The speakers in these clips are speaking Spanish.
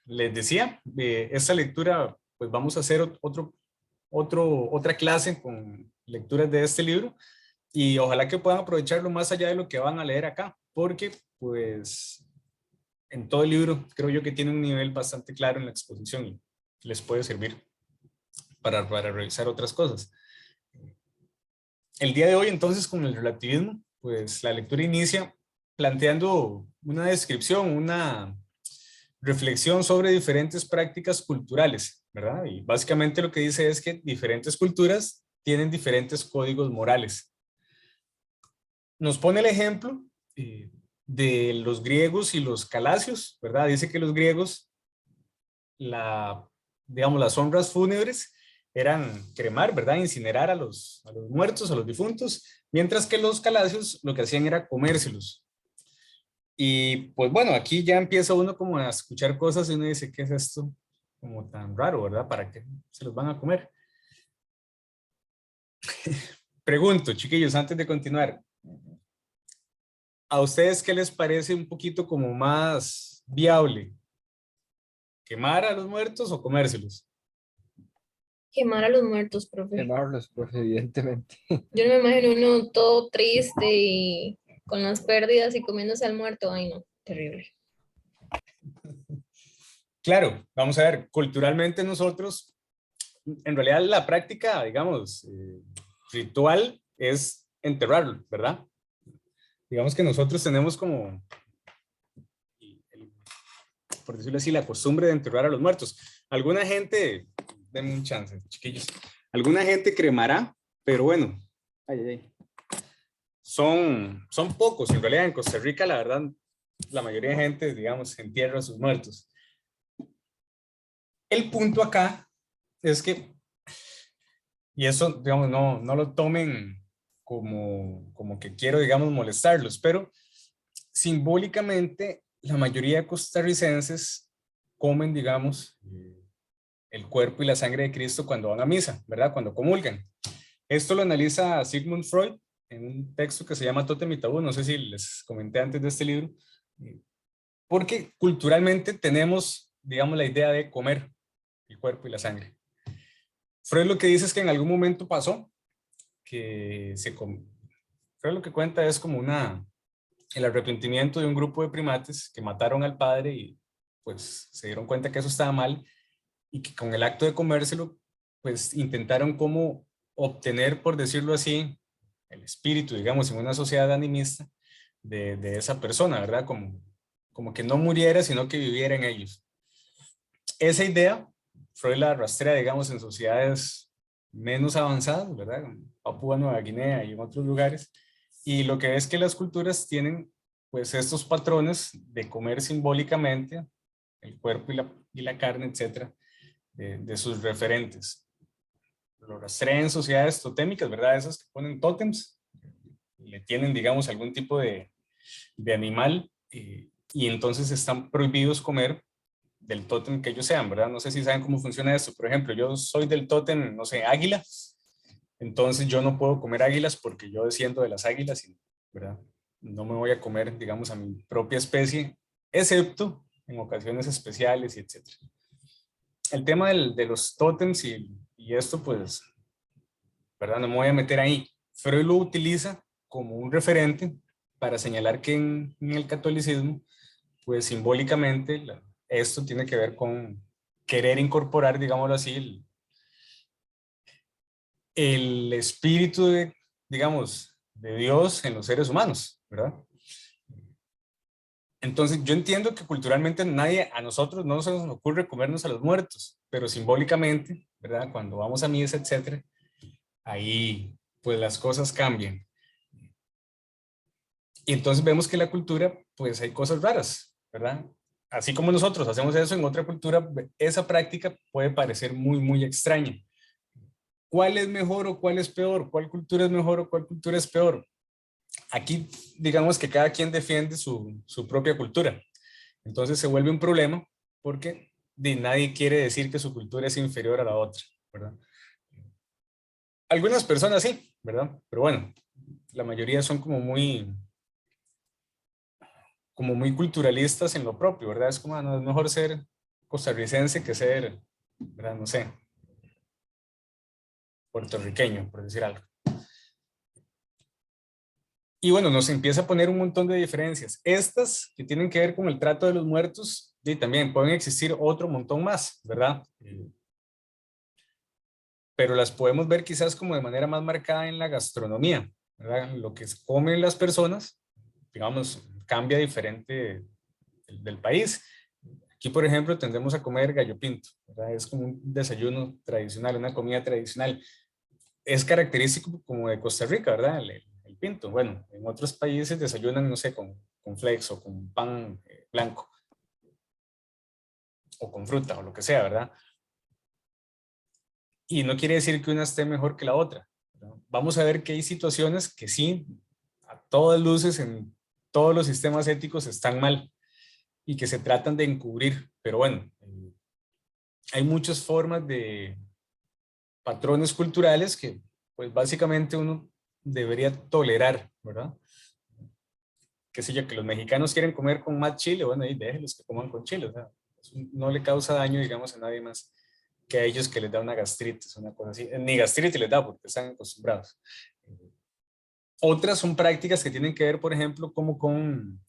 les decía, esta lectura, pues vamos a hacer otra clase con lecturas de este libro y ojalá que puedan aprovecharlo más allá de lo que van a leer acá, porque pues en todo el libro creo yo que tiene un nivel bastante claro en la exposición y les puede servir para revisar otras cosas. El día de hoy entonces con el relativismo, pues la lectura inicia planteando una descripción, una reflexión sobre diferentes prácticas culturales, ¿verdad? Y básicamente lo que dice es que diferentes culturas tienen diferentes códigos morales. Nos pone el ejemplo de los griegos y los calasios, ¿verdad? Dice que los griegos, digamos, las honras fúnebres eran cremar, ¿verdad? Incinerar a los muertos, a los difuntos, mientras que los calasios lo que hacían era comérselos. Y pues bueno, aquí ya empieza uno como a escuchar cosas y uno dice, ¿qué es esto? Como tan raro, ¿verdad? ¿Para qué se los van a comer? Pregunto, chiquillos, antes de continuar, ¿a ustedes qué les parece un poquito como más viable? ¿Quemar a los muertos o comérselos? Quemar a los muertos, profe. Quemarlos, pues, evidentemente. Yo no me imagino uno todo triste y con las pérdidas y comiéndose al muerto. Ay, no, terrible. Claro, vamos a ver, culturalmente nosotros, en realidad la práctica, digamos, ritual es enterrarlo, ¿verdad? Digamos que nosotros tenemos como, por decirlo así, la costumbre de enterrar a los muertos. Alguna gente, denme un chance, chiquillos, alguna gente cremará, pero bueno, ay, ay, ay. Son pocos, en realidad en Costa Rica, la verdad, la mayoría de gente, digamos, entierra a sus muertos. El punto acá es que, y eso, digamos, no lo tomen como que quiero, digamos, molestarlos, pero simbólicamente la mayoría de costarricenses comen, digamos, el cuerpo y la sangre de Cristo cuando van a misa, ¿verdad? Cuando comulgan. Esto lo analiza Sigmund Freud en un texto que se llama Tótem y Tabú, no sé si les comenté antes de este libro, porque culturalmente tenemos, digamos, la idea de comer el cuerpo y la sangre. Freud lo que dice es que en algún momento pasó que Freud lo que cuenta es como el arrepentimiento de un grupo de primates que mataron al padre y pues se dieron cuenta que eso estaba mal y que con el acto de comérselo pues intentaron como obtener, por decirlo así, el espíritu, digamos, en una sociedad animista de esa persona, ¿verdad? Como que no muriera, sino que viviera en ellos. Esa idea, Freud la rastrea, digamos, en sociedades menos avanzadas, ¿verdad? En Papúa Nueva Guinea y en otros lugares. Y lo que es que las culturas tienen, pues, estos patrones de comer simbólicamente el cuerpo y la carne, etcétera, de sus referentes. Lo rastrean en sociedades totémicas, ¿verdad? Esas que ponen tótems, le tienen, digamos, algún tipo de animal y entonces están prohibidos comer del tótem que ellos sean, ¿verdad? No sé si saben cómo funciona esto. Por ejemplo, yo soy del tótem, no sé, águila, entonces yo no puedo comer águilas porque yo desciendo de las águilas, ¿verdad? No me voy a comer, digamos, a mi propia especie, excepto en ocasiones especiales y etcétera. El tema de los tótems y esto, pues, ¿verdad? No me voy a meter ahí. Freud lo utiliza como un referente para señalar que en el catolicismo, pues simbólicamente, esto tiene que ver con querer incorporar, digámoslo así, el espíritu de, digamos, de Dios en los seres humanos, ¿verdad? Entonces yo entiendo que culturalmente a nosotros no se nos ocurre comernos a los muertos, pero simbólicamente, ¿verdad? Cuando vamos a misa, etcétera, ahí pues las cosas cambian. Y entonces vemos que la cultura, pues hay cosas raras, ¿verdad? Así como nosotros hacemos eso en otra cultura, esa práctica puede parecer muy, muy extraña. ¿Cuál es mejor o cuál es peor? ¿Cuál cultura es mejor o cuál cultura es peor? Aquí, digamos que cada quien defiende su propia cultura. Entonces se vuelve un problema porque nadie quiere decir que su cultura es inferior a la otra, ¿verdad? Algunas personas sí, ¿verdad? Pero bueno, la mayoría son como muy culturalistas en lo propio, ¿verdad? Es como, no, es mejor ser costarricense que ser, ¿verdad? No sé, puertorriqueño, por decir algo. Y bueno, nos empieza a poner un montón de diferencias. Estas que tienen que ver con el trato de los muertos, y también pueden existir otro montón más, ¿verdad? Pero las podemos ver quizás como de manera más marcada en la gastronomía, ¿verdad? Lo que comen las personas, digamos, cambia diferente del país. Aquí, por ejemplo, tendemos a comer gallo pinto, ¿verdad? Es como un desayuno tradicional, una comida tradicional. Es característico como de Costa Rica, ¿verdad? El pinto. Bueno, en otros países desayunan, no sé, con flex o con pan blanco o con fruta o lo que sea, ¿verdad? Y no quiere decir que una esté mejor que la otra, ¿verdad? Vamos a ver que hay situaciones que sí, a todas luces, en todos los sistemas éticos están mal y que se tratan de encubrir. Pero bueno, hay muchas formas de patrones culturales que pues básicamente uno debería tolerar, ¿verdad? Qué sé yo, que los mexicanos quieren comer con más chile, bueno, ahí déjenlos que coman con chile, o sea, eso no le causa daño, digamos, a nadie más que a ellos que les da una gastritis, una cosa así. Ni gastritis les da porque están acostumbrados. Otras son prácticas que tienen que ver, por ejemplo, como con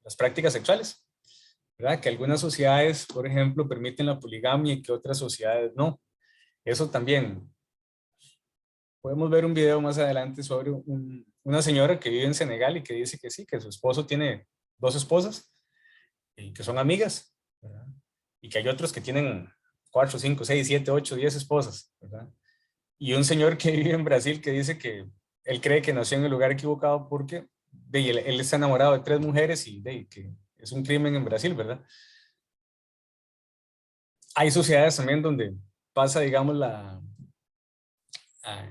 las prácticas sexuales, ¿verdad? Que algunas sociedades, por ejemplo, permiten la poligamia y que otras sociedades no. Eso también. Podemos ver un video más adelante sobre una señora que vive en Senegal y que dice que sí, que su esposo tiene dos esposas y que son amigas, ¿verdad? Y que hay otros que tienen 4, 5, 6, 7, 8, 10 esposas, ¿verdad? Y un señor que vive en Brasil que dice que él cree que nació en el lugar equivocado porque él está enamorado de 3 mujeres y que es un crimen en Brasil, ¿verdad? Hay sociedades también donde pasa, digamos,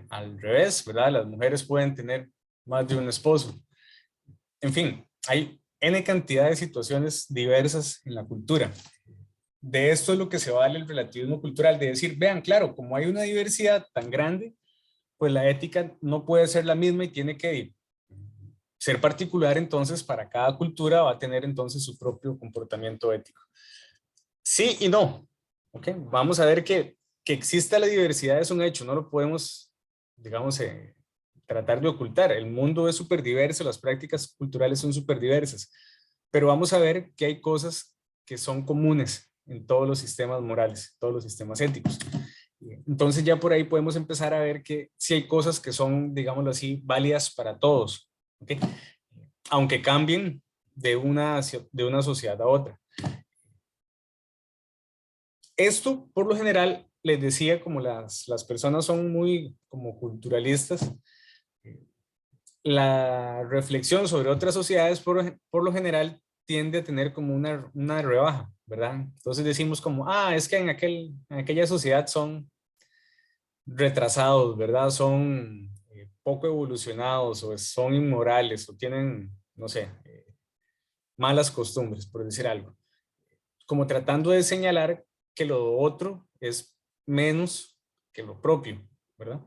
al revés, ¿verdad? Las mujeres pueden tener más de un esposo. En fin, hay N cantidad de situaciones diversas en la cultura. De esto es lo que se vale el relativismo cultural, de decir, vean, claro, como hay una diversidad tan grande, pues la ética no puede ser la misma y tiene que ser particular, entonces para cada cultura va a tener entonces su propio comportamiento ético. Sí y no, ¿ok? Vamos a ver que exista la diversidad es un hecho, no lo podemos, digamos, tratar de ocultar. El mundo es súper diverso, las prácticas culturales son súper diversas, pero vamos a ver que hay cosas que son comunes en todos los sistemas morales, todos los sistemas éticos. Entonces ya por ahí podemos empezar a ver que sí hay cosas que son, digámoslo así, válidas para todos, ¿okay? Aunque cambien de una sociedad a otra. Esto, por lo general, les decía, como las personas son muy como culturalistas, la reflexión sobre otras sociedades por lo general tiende a tener como una rebaja, ¿verdad? Entonces decimos como, es que en aquella sociedad son retrasados, ¿verdad? Son poco evolucionados o son inmorales o tienen, no sé, malas costumbres, por decir algo. Como tratando de señalar que lo otro es menos que lo propio, ¿verdad?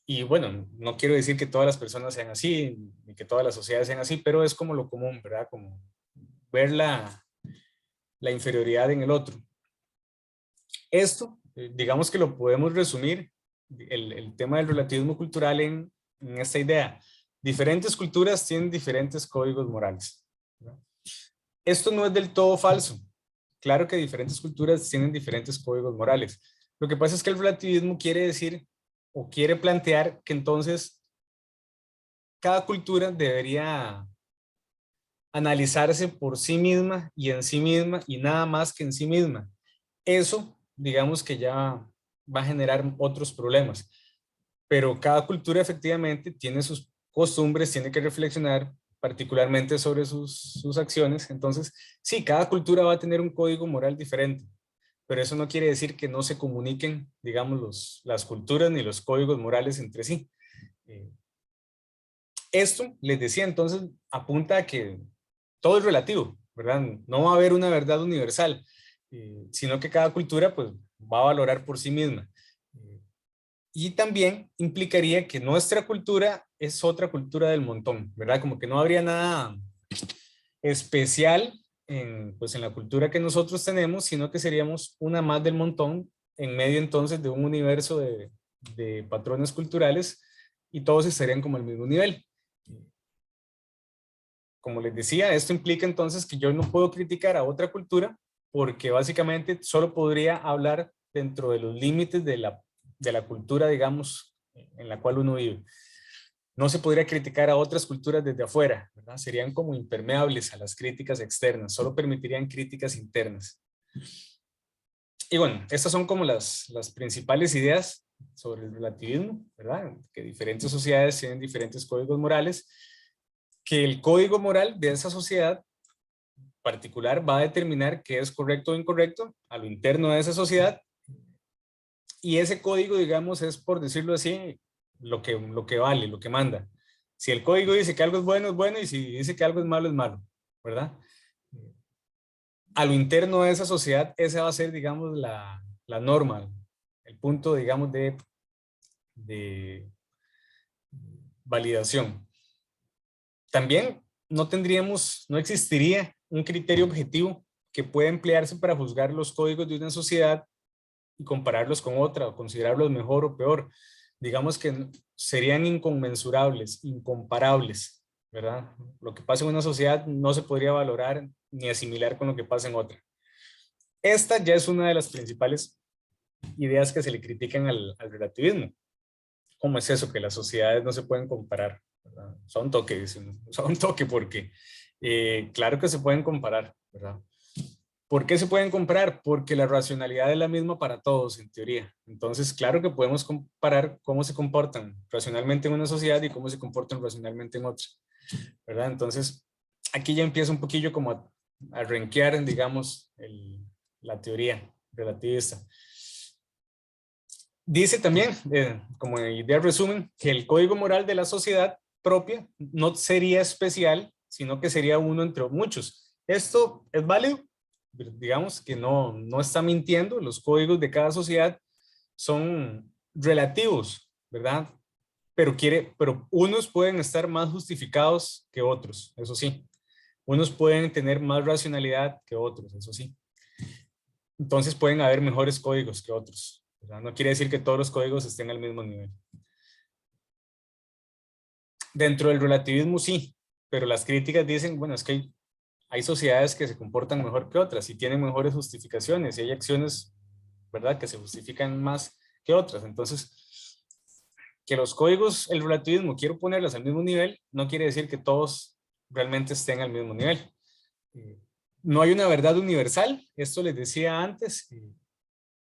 Y bueno, no quiero decir que todas las personas sean así, ni que todas las sociedades sean así, pero es como lo común, ¿verdad? Como ver la inferioridad en el otro. Esto, digamos que lo podemos resumir, el tema del relativismo cultural en esta idea. Diferentes culturas tienen diferentes códigos morales, ¿verdad? Esto no es del todo falso. Claro que diferentes culturas tienen diferentes códigos morales. Lo que pasa es que el relativismo quiere decir o quiere plantear que entonces cada cultura debería analizarse por sí misma y en sí misma y nada más que en sí misma. Eso, digamos que ya va a generar otros problemas, pero cada cultura efectivamente tiene sus costumbres, tiene que reflexionar particularmente sobre sus acciones. Entonces, sí, cada cultura va a tener un código moral diferente, pero eso no quiere decir que no se comuniquen, digamos, las culturas ni los códigos morales entre sí. Esto, les decía, entonces, apunta a que todo es relativo, ¿verdad? No va a haber una verdad universal, sino que cada cultura pues va a valorar por sí misma. Y también implicaría que nuestra cultura es otra cultura del montón, ¿verdad? Como que no habría nada especial pues en la cultura que nosotros tenemos, sino que seríamos una más del montón en medio entonces de un universo de patrones culturales y todos estarían como al mismo nivel. Como les decía, esto implica entonces que yo no puedo criticar a otra cultura porque básicamente solo podría hablar dentro de los límites de la cultura, digamos, en la cual uno vive. No se podría criticar a otras culturas desde afuera, ¿verdad? Serían como impermeables a las críticas externas, solo permitirían críticas internas. Y bueno, estas son como las principales ideas sobre el relativismo, ¿verdad? Que diferentes sociedades tienen diferentes códigos morales, que el código moral de esa sociedad particular va a determinar qué es correcto o incorrecto a lo interno de esa sociedad, y ese código, digamos, es, por decirlo así, lo que vale, lo que manda. Si el código dice que algo es bueno, y si dice que algo es malo, ¿verdad? A lo interno de esa sociedad, esa va a ser, digamos, la norma, el punto, digamos, de validación. También no existiría un criterio objetivo que pueda emplearse para juzgar los códigos de una sociedad y compararlos con otra o considerarlos mejor o peor. Digamos que serían inconmensurables, incomparables, ¿verdad? Lo que pasa en una sociedad no se podría valorar ni asimilar con lo que pasa en otra. Esta ya es una de las principales ideas que se le critican al relativismo. ¿Cómo es eso? Que las sociedades no se pueden comparar, ¿verdad? Son toque, dicen, son toque porque claro que se pueden comparar, ¿verdad? ¿Por qué se pueden comparar? Porque la racionalidad es la misma para todos, en teoría. Entonces, claro que podemos comparar cómo se comportan racionalmente en una sociedad y cómo se comportan racionalmente en otra, ¿verdad? Entonces, aquí ya empieza un poquillo como a renquear, digamos, la teoría relativista. Dice también, como idea resumen, que el código moral de la sociedad propia no sería especial, sino que sería uno entre muchos. Esto es válido, digamos que no está mintiendo, los códigos de cada sociedad son relativos, ¿verdad? Pero unos pueden estar más justificados que otros, eso sí. Unos pueden tener más racionalidad que otros, eso sí. Entonces pueden haber mejores códigos que otros, ¿verdad? No quiere decir que todos los códigos estén al mismo nivel. Dentro del relativismo sí, pero las críticas dicen, bueno, es que hay sociedades que se comportan mejor que otras y tienen mejores justificaciones y hay acciones, ¿verdad?, que se justifican más que otras. Entonces, que los códigos, el relativismo, quiero ponerlos al mismo nivel, no quiere decir que todos realmente estén al mismo nivel. No hay una verdad universal, esto les decía antes.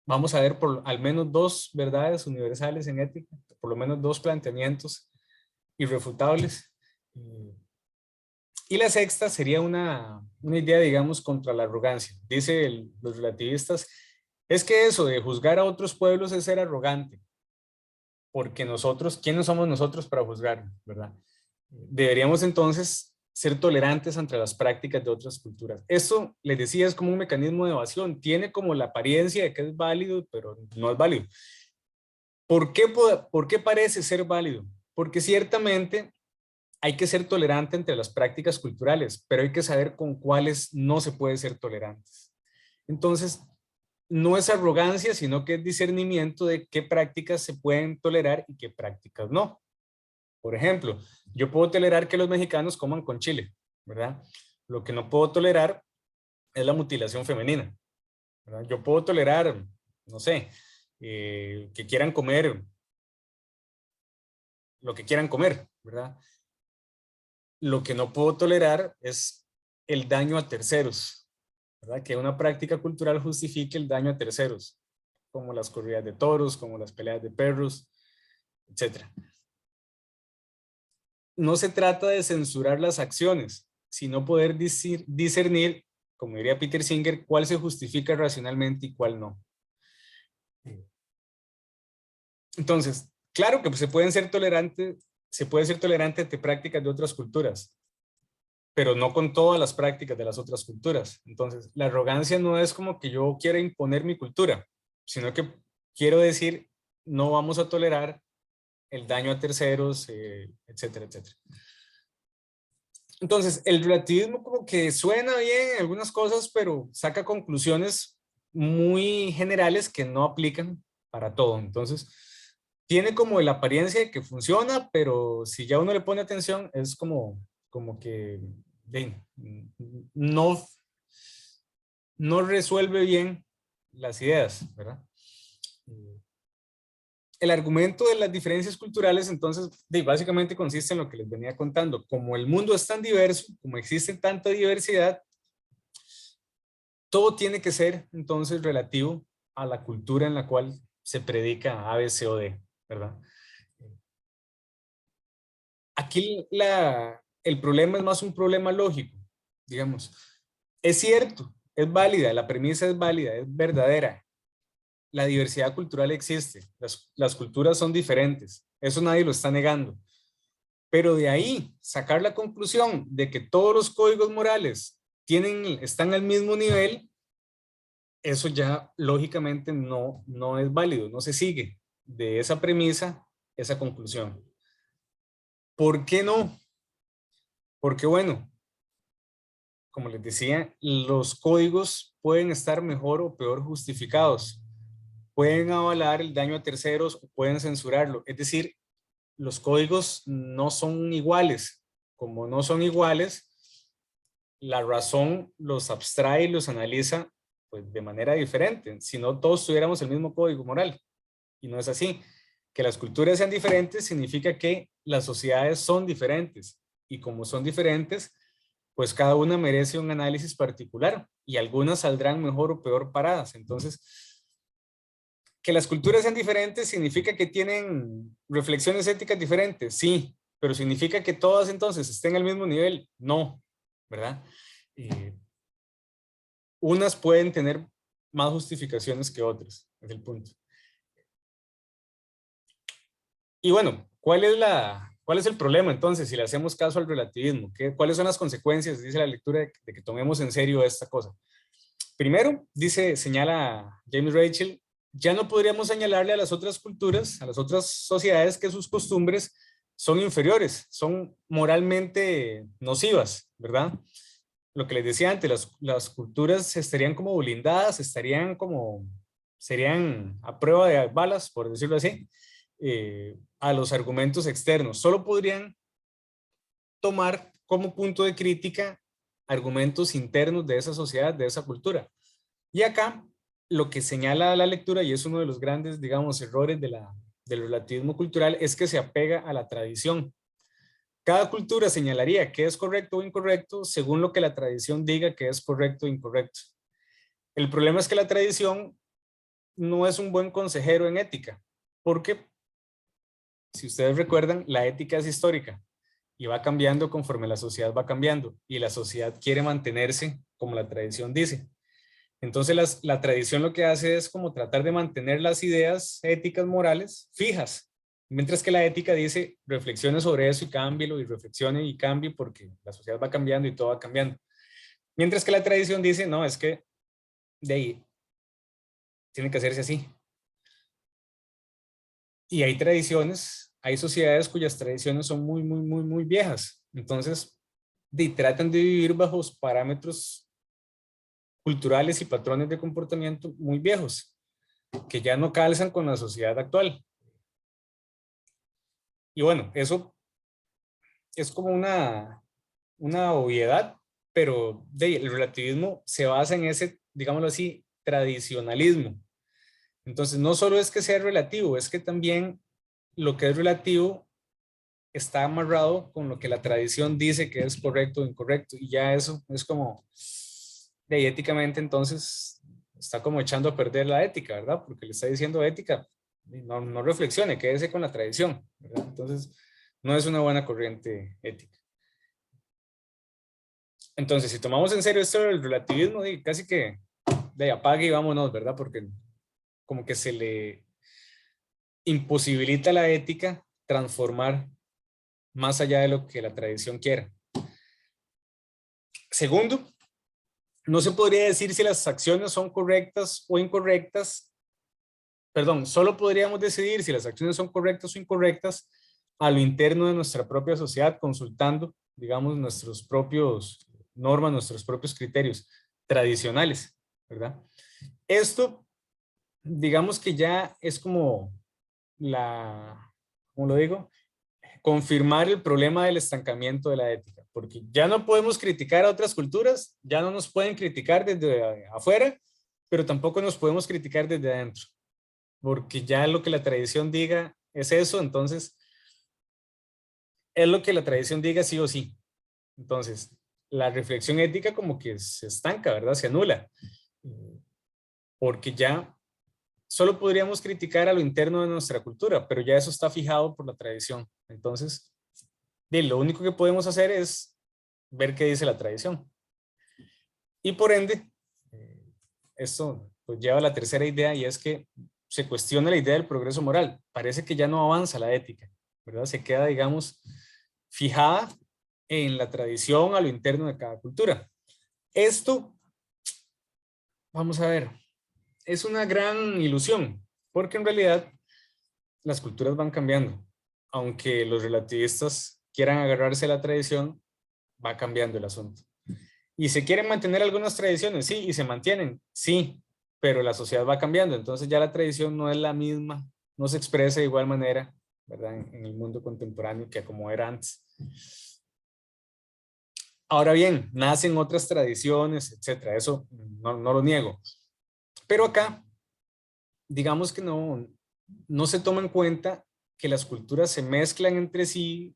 Vamos a ver por al menos dos verdades universales en ética, por lo menos dos planteamientos irrefutables. Y la sexta sería una idea, digamos, contra la arrogancia. Dice los relativistas, es que eso de juzgar a otros pueblos es ser arrogante, porque nosotros, ¿quiénes somos nosotros para juzgar, verdad? Deberíamos entonces ser tolerantes ante las prácticas de otras culturas. Esto, les decía, es como un mecanismo de evasión. Tiene como la apariencia de que es válido, pero no es válido. ¿Por qué parece ser válido? Porque ciertamente hay que ser tolerante entre las prácticas culturales, pero hay que saber con cuáles no se puede ser tolerantes. Entonces, no es arrogancia, sino que es discernimiento de qué prácticas se pueden tolerar y qué prácticas no. Por ejemplo, yo puedo tolerar que los mexicanos coman con chile, ¿verdad? Lo que no puedo tolerar es la mutilación femenina, ¿verdad? Yo puedo tolerar, no sé, que quieran comer lo que quieran comer, ¿verdad? Lo que no puedo tolerar es el daño a terceros, ¿verdad? Que una práctica cultural justifique el daño a terceros, como las corridas de toros, como las peleas de perros, etcétera. No se trata de censurar las acciones, sino poder discernir, como diría Peter Singer, cuál se justifica racionalmente y cuál no. Entonces, claro que se puede ser tolerante ante prácticas de otras culturas, pero no con todas las prácticas de las otras culturas. Entonces, la arrogancia no es como que yo quiera imponer mi cultura, sino que quiero decir, no vamos a tolerar el daño a terceros, etcétera, etcétera. Entonces, el relativismo como que suena bien en algunas cosas, pero saca conclusiones muy generales que no aplican para todo. Entonces, tiene como la apariencia de que funciona, pero si ya uno le pone atención, es como que no, no resuelve bien las ideas, ¿verdad? El argumento de las diferencias culturales, entonces, básicamente consiste en lo que les venía contando. Como el mundo es tan diverso, como existe tanta diversidad, todo tiene que ser, entonces, relativo a la cultura en la cual se predica A, B, C o D, ¿verdad? Aquí el problema es más un problema lógico, digamos. Es cierto, es válida, la premisa es válida, es verdadera. La diversidad cultural existe, las culturas son diferentes, eso nadie lo está negando. Pero de ahí sacar la conclusión de que todos los códigos morales están al mismo nivel, eso ya lógicamente no es válido, no se sigue de esa premisa esa conclusión. ¿Por qué no? Porque bueno, como les decía, los códigos pueden estar mejor o peor justificados. Pueden avalar el daño a terceros o pueden censurarlo. Es decir, los códigos no son iguales. Como no son iguales, la razón los abstrae y los analiza pues, de manera diferente. Si no, todos tuviéramos el mismo código moral. Y no es así. Que las culturas sean diferentes significa que las sociedades son diferentes. Y como son diferentes, pues cada una merece un análisis particular y algunas saldrán mejor o peor paradas. Entonces, que las culturas sean diferentes significa que tienen reflexiones éticas diferentes, sí, pero significa que todas entonces estén al mismo nivel, no, ¿verdad? Unas pueden tener más justificaciones que otras, es el punto. Y bueno, ¿cuál es el problema entonces si le hacemos caso al relativismo? ¿Cuáles son las consecuencias, dice la lectura, de que tomemos en serio esta cosa? Primero, señala James Rachel, ya no podríamos señalarle a las otras culturas, a las otras sociedades que sus costumbres son inferiores, son moralmente nocivas, ¿verdad? Lo que les decía antes, las culturas estarían como blindadas, serían a prueba de balas, por decirlo así, a los argumentos externos. Solo podrían tomar como punto de crítica argumentos internos de esa sociedad, de esa cultura. Y acá lo que señala la lectura, y es uno de los grandes, digamos, errores del relativismo cultural, es que se apega a la tradición. Cada cultura señalaría qué es correcto o incorrecto según lo que la tradición diga que es correcto o incorrecto. El problema es que la tradición no es un buen consejero en ética, porque si ustedes recuerdan, la ética es histórica y va cambiando conforme la sociedad va cambiando y la sociedad quiere mantenerse como la tradición dice. Entonces la tradición lo que hace es como tratar de mantener las ideas éticas morales fijas, mientras que la ética dice reflexione sobre eso y cámbielo y reflexione y cambie porque la sociedad va cambiando y todo va cambiando. Mientras que la tradición dice no, es que de ahí tiene que hacerse así. Y hay tradiciones, hay sociedades cuyas tradiciones son muy viejas. Entonces tratan de vivir bajo parámetros culturales y patrones de comportamiento muy viejos, que ya no calzan con la sociedad actual. Y bueno, eso es como una obviedad, pero el relativismo se basa en ese, digámoslo así, tradicionalismo. Entonces, no solo es que sea relativo, es que también lo que es relativo está amarrado con lo que la tradición dice que es correcto o incorrecto. Y ya eso es como, éticamente, entonces, está como echando a perder la ética, ¿verdad? Porque le está diciendo ética, no reflexione, quédese con la tradición, ¿verdad? Entonces, no es una buena corriente ética. Entonces, si tomamos en serio esto del relativismo, casi que apague y vámonos, ¿verdad? Porque como que se le imposibilita a la ética transformar más allá de lo que la tradición quiera. Segundo, no se podría decir si las acciones son correctas o incorrectas. Perdón, solo podríamos decidir si las acciones son correctas o incorrectas a lo interno de nuestra propia sociedad, consultando digamos, nuestros propios normas, nuestros propios criterios tradicionales, ¿verdad? Esto, digamos que ya es como ¿cómo lo digo? Confirmar el problema del estancamiento de la ética, porque ya no podemos criticar a otras culturas, ya no nos pueden criticar desde afuera, pero tampoco nos podemos criticar desde adentro, porque ya lo que la tradición diga es eso, entonces es lo que la tradición diga sí o sí. Entonces, la reflexión ética como que se estanca, ¿verdad? Se anula, porque ya solo podríamos criticar a lo interno de nuestra cultura, pero ya eso está fijado por la tradición. Entonces, lo único que podemos hacer es ver qué dice la tradición. Y por ende, esto pues lleva a la tercera idea, y es que se cuestiona la idea del progreso moral. Parece que ya no avanza la ética, ¿verdad? Se queda, digamos, fijada en la tradición, a lo interno de cada cultura. Esto, vamos a ver, es una gran ilusión, porque en realidad las culturas van cambiando. Aunque los relativistas quieran agarrarse a la tradición, va cambiando el asunto. ¿Y se quieren mantener algunas tradiciones? Sí, y se mantienen, sí, pero la sociedad va cambiando, entonces ya la tradición no es la misma, no se expresa de igual manera, ¿verdad? En el mundo contemporáneo que como era antes. Ahora bien, nacen otras tradiciones, etcétera, eso no lo niego. Pero acá, digamos que no se toma en cuenta que las culturas se mezclan entre sí,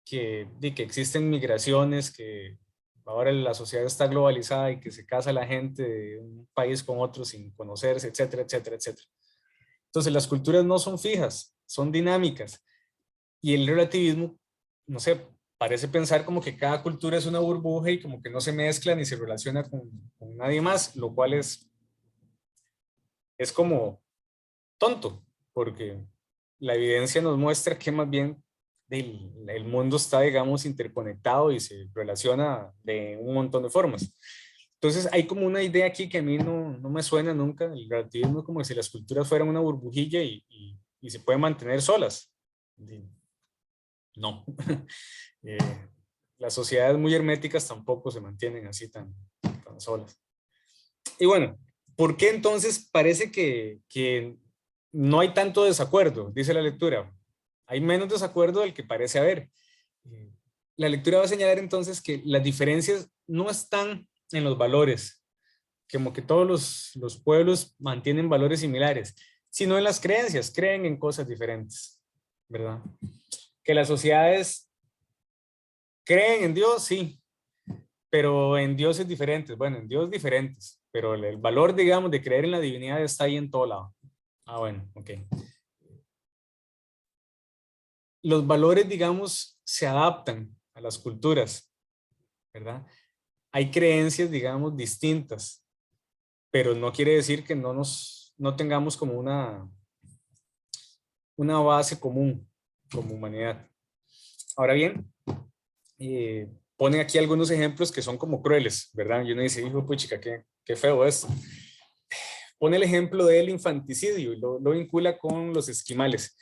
que existen migraciones, que ahora la sociedad está globalizada y que se casa la gente de un país con otro sin conocerse, etcétera, etcétera, etcétera. Entonces las culturas no son fijas, son dinámicas. Y el relativismo, no sé, parece pensar como que cada cultura es una burbuja y como que no se mezcla ni se relaciona con nadie más, lo cual es como tonto, porque la evidencia nos muestra que más bien el mundo está, digamos, interconectado y se relaciona de un montón de formas. Entonces hay como una idea aquí que a mí no me suena nunca, el relativismo, como si las culturas fueran una burbujilla y se pueden mantener solas. No. eh, las sociedades muy herméticas tampoco se mantienen así tan solas. Y bueno, ¿por qué entonces parece que no hay tanto desacuerdo? Dice la lectura. Hay menos desacuerdo del que parece haber. Eh, La lectura va a señalar entonces que las diferencias no están en los valores, como que todos los pueblos mantienen valores similares, sino en las creencias, creen en cosas diferentes, ¿verdad? Que las sociedades creen en Dios, sí, pero en dioses diferentes, bueno, en dioses diferentes, pero el valor, digamos, de creer en la divinidad está ahí en todo lado. Ah, bueno, ok. Los valores, digamos, se adaptan a las culturas, ¿verdad? Hay creencias, digamos, distintas, pero no quiere decir que no tengamos como una base común como humanidad. Ahora bien, ponen aquí algunos ejemplos que son como crueles, ¿verdad? Y uno dice, hijo, puchica, qué feo esto. Pone el ejemplo del infanticidio y lo vincula con los esquimales.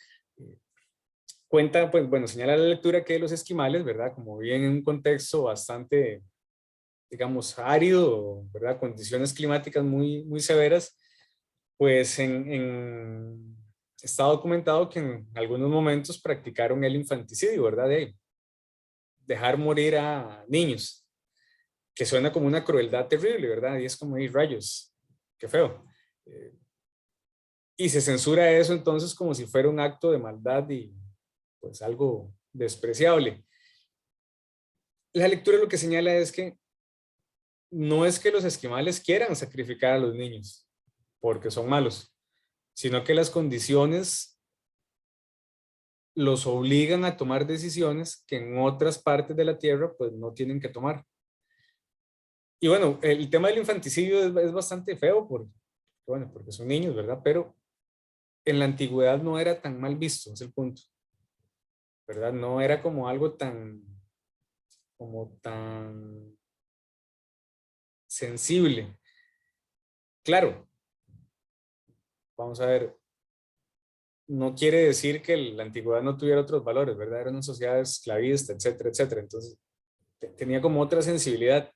Cuenta, pues bueno, señala la lectura que los esquimales, ¿verdad? Como viven en un contexto bastante, digamos, árido, ¿verdad? Condiciones climáticas muy severas, pues está documentado que en algunos momentos practicaron el infanticidio, ¿verdad? De dejar morir a niños, que suena como una crueldad terrible, ¿verdad? Y es como, y rayos, qué feo. Y se censura eso entonces como si fuera un acto de maldad y pues algo despreciable. La lectura lo que señala es que no es que los esquimales quieran sacrificar a los niños porque son malos, sino que las condiciones los obligan a tomar decisiones que en otras partes de la tierra pues no tienen que tomar. Y bueno, el tema del infanticidio es bastante feo porque son niños, ¿verdad? Pero en la antigüedad no era tan mal visto, es el punto, ¿verdad? No era como algo tan sensible. Claro, vamos a ver, no quiere decir que la antigüedad no tuviera otros valores, ¿verdad? Era una sociedad esclavista, etcétera, etcétera. Entonces, tenía como otra sensibilidad.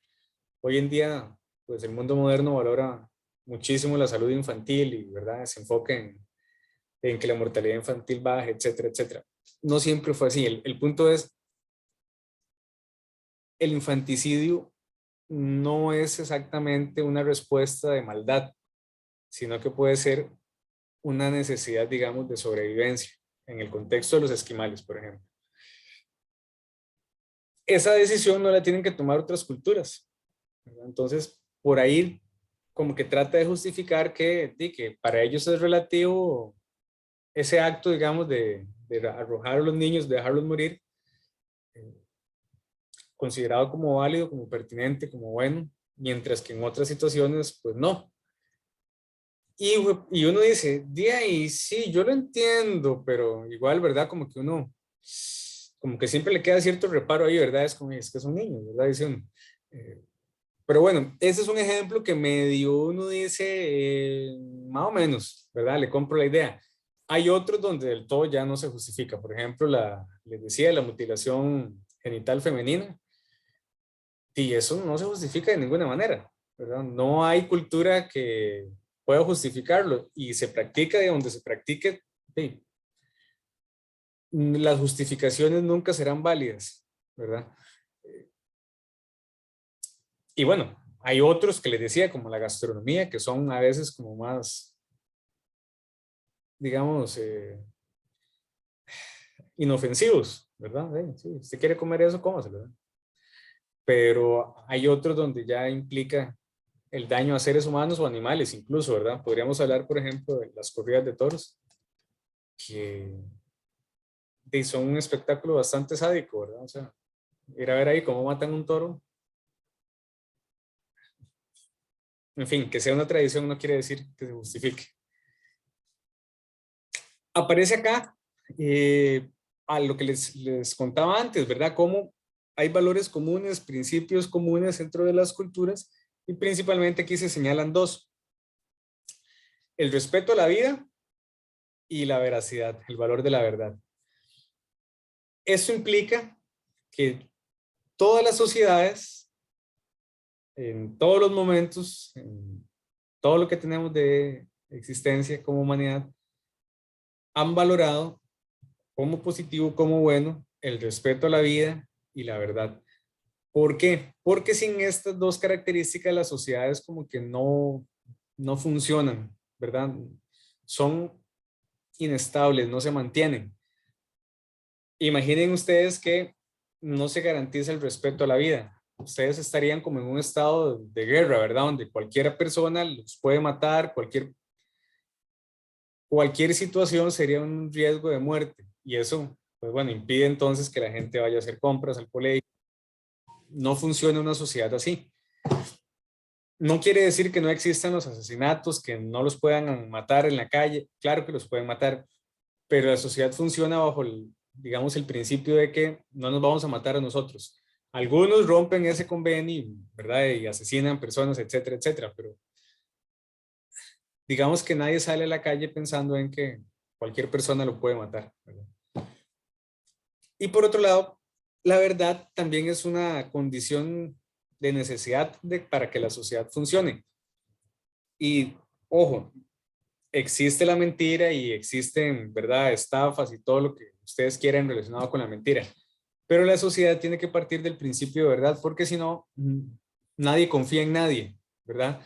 Hoy en día, pues el mundo moderno valora muchísimo la salud infantil y, ¿verdad?, se enfoca en que la mortalidad infantil baje, etcétera, etcétera. No siempre fue así. El punto es, el infanticidio no es exactamente una respuesta de maldad, sino que puede ser una necesidad, digamos, de sobrevivencia, en el contexto de los esquimales, por ejemplo. Esa decisión no la tienen que tomar otras culturas, ¿verdad? Entonces, por ahí, como que trata de justificar que para ellos es relativo ese acto, digamos, de arrojar a los niños, de dejarlos morir, eh, considerado como válido, como pertinente, como bueno, mientras que en otras situaciones, pues no. Y uno dice, de ahí sí, yo lo entiendo, pero igual, ¿verdad? Como que uno, como que siempre le queda cierto reparo ahí, ¿verdad? Es como, es que son niños, ¿verdad? Dice uno. Pero bueno, ese es un ejemplo que medio uno dice, más o menos, ¿verdad? Le compro la idea. Hay otros donde del todo ya no se justifica. Por ejemplo, les decía, la mutilación genital femenina. Y eso no se justifica de ninguna manera, ¿verdad? No hay cultura que pueda justificarlo y se practica de donde se practique. Sí, las justificaciones nunca serán válidas, ¿verdad? Y bueno, hay otros que les decía, como la gastronomía, que son a veces como más, digamos, inofensivos, ¿verdad? Sí, si usted quiere comer eso, cómaselo, ¿verdad? Pero hay otros donde ya implica el daño a seres humanos o animales incluso, ¿verdad? Podríamos hablar, por ejemplo, de las corridas de toros, que son un espectáculo bastante sádico, ¿verdad? O sea, ir a ver ahí cómo matan un toro. En fin, que sea una tradición no quiere decir que se justifique. Aparece acá a lo que les contaba antes, ¿verdad? Cómo hay valores comunes, principios comunes dentro de las culturas y principalmente aquí se señalan dos: el respeto a la vida y la veracidad, el valor de la verdad. Eso implica que todas las sociedades, en todos los momentos, en todo lo que tenemos de existencia como humanidad, han valorado como positivo, como bueno, el respeto a la vida y la verdad. ¿Por qué? Porque sin estas dos características las sociedades como que no funcionan, ¿verdad? Son inestables, no se mantienen. Imaginen ustedes que no se garantiza el respeto a la vida. Ustedes estarían como en un estado de guerra, ¿verdad? Donde cualquier persona los puede matar, cualquier situación sería un riesgo de muerte. Y eso, pues bueno, impide entonces que la gente vaya a hacer compras al colegio. No funciona una sociedad así. No quiere decir que no existan los asesinatos, que no los puedan matar en la calle. Claro que los pueden matar, pero la sociedad funciona bajo digamos, el principio de que no nos vamos a matar a nosotros. Algunos rompen ese convenio, ¿verdad? Y asesinan personas, etcétera, etcétera, pero digamos que nadie sale a la calle pensando en que cualquier persona lo puede matar, ¿verdad? Y por otro lado, la verdad también es una condición de necesidad para que la sociedad funcione. Y ojo, existe la mentira y existen, ¿verdad?, estafas y todo lo que ustedes quieren relacionado con la mentira. Pero la sociedad tiene que partir del principio de verdad, porque si no, nadie confía en nadie, ¿verdad?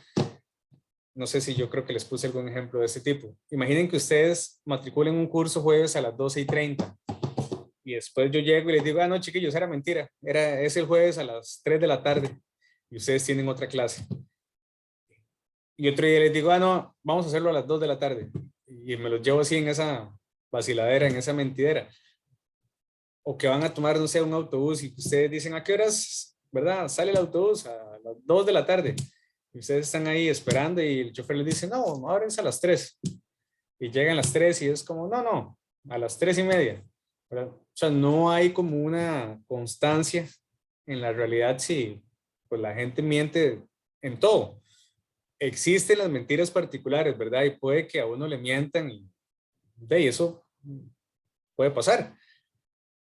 No sé si yo creo que les puse algún ejemplo de este tipo. Imaginen que ustedes matriculen un curso jueves a las 12:30 y después yo llego y les digo, no, chiquillos, era mentira, es el jueves a las 3 de la tarde y ustedes tienen otra clase. Y otro día les digo, no, vamos a hacerlo a las 2 de la tarde. Y me los llevo así en esa vaciladera, en esa mentidera. O que van a tomar, no sé, un autobús y ustedes dicen, ¿a qué horas, verdad? Sale el autobús a las 2 de la tarde. Y ustedes están ahí esperando y el chofer les dice, no, ahora es a las 3. Y llegan las 3 y es como, no, a las 3:30. ¿Verdad? O sea, no hay como una constancia en la realidad si pues la gente miente en todo. Existen las mentiras particulares, ¿verdad? Y puede que a uno le mientan y de eso puede pasar.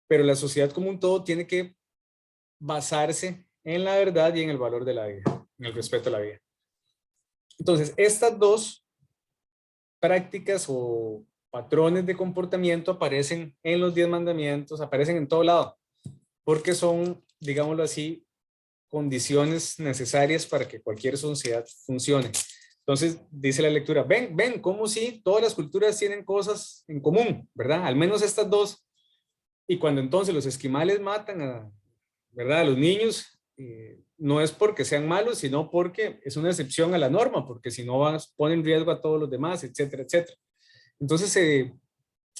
Pero la sociedad como un todo tiene que basarse en la verdad y en el valor de la vida, en el respeto a la vida. Entonces, estas dos prácticas o patrones de comportamiento aparecen en los 10 mandamientos, aparecen en todo lado, porque son, digámoslo así, condiciones necesarias para que cualquier sociedad funcione. Entonces, dice la lectura, ven, como si todas las culturas tienen cosas en común, ¿verdad? Al menos estas dos. Y cuando entonces los esquimales matan ¿verdad? A los niños, no es porque sean malos, sino porque es una excepción a la norma, porque si no ponen en riesgo a todos los demás, etcétera, etcétera. Entonces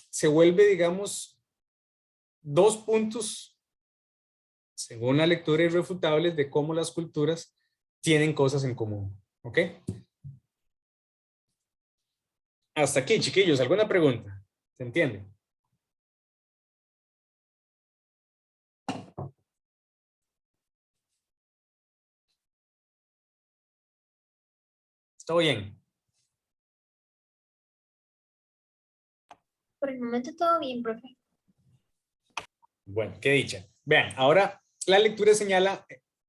se vuelve, digamos, dos puntos, según la lectura, irrefutables de cómo las culturas tienen cosas en común. ¿Ok? Hasta aquí, chiquillos, ¿alguna pregunta? ¿Se entiende? ¿Todo bien? Por el momento todo bien, profe. Bueno, qué dicha. Vean, ahora la lectura señala,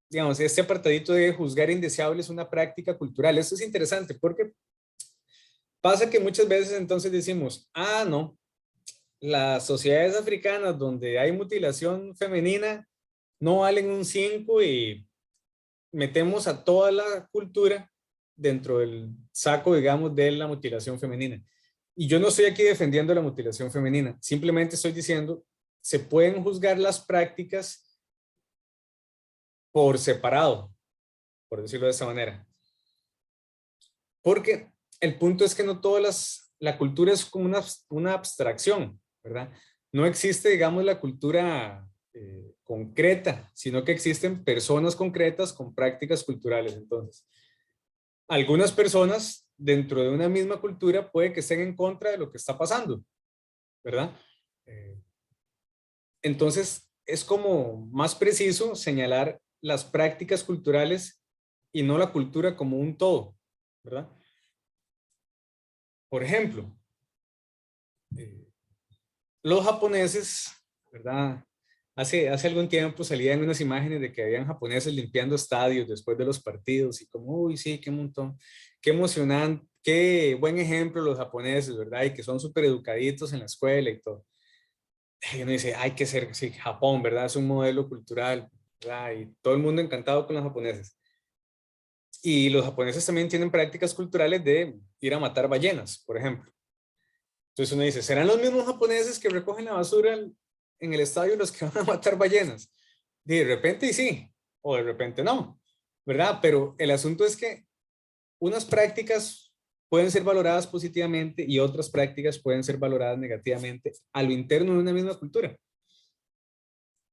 digamos, este apartadito de juzgar indeseable es una práctica cultural. Esto es interesante porque pasa que muchas veces entonces decimos, no, las sociedades africanas donde hay mutilación femenina no valen un 5 y metemos a toda la cultura dentro del saco, digamos, de la mutilación femenina. Y yo no estoy aquí defendiendo la mutilación femenina, simplemente estoy diciendo, se pueden juzgar las prácticas por separado, por decirlo de esa manera. Porque el punto es que no todas la cultura es como una abstracción, ¿verdad? No existe, digamos, la cultura concreta, sino que existen personas concretas con prácticas culturales. Entonces, algunas personas dentro de una misma cultura puede que estén en contra de lo que está pasando, ¿verdad? Entonces, es como más preciso señalar las prácticas culturales y no la cultura como un todo, ¿verdad? Por ejemplo, los japoneses, ¿verdad? Hace algún tiempo salían unas imágenes de que habían japoneses limpiando estadios después de los partidos y como, uy, sí, qué montón, qué emocionante, qué buen ejemplo los japoneses, ¿verdad? Y que son súper educaditos en la escuela y todo. Y uno dice, hay que ser, sí, Japón, ¿verdad? Es un modelo cultural, ¿verdad? Y todo el mundo encantado con los japoneses. Y los japoneses también tienen prácticas culturales de ir a matar ballenas, por ejemplo. Entonces uno dice, ¿serán los mismos japoneses que recogen la basura en el estadio los que van a matar ballenas? De repente sí, o de repente no, ¿verdad? Pero el asunto es que unas prácticas pueden ser valoradas positivamente y otras prácticas pueden ser valoradas negativamente a lo interno de una misma cultura.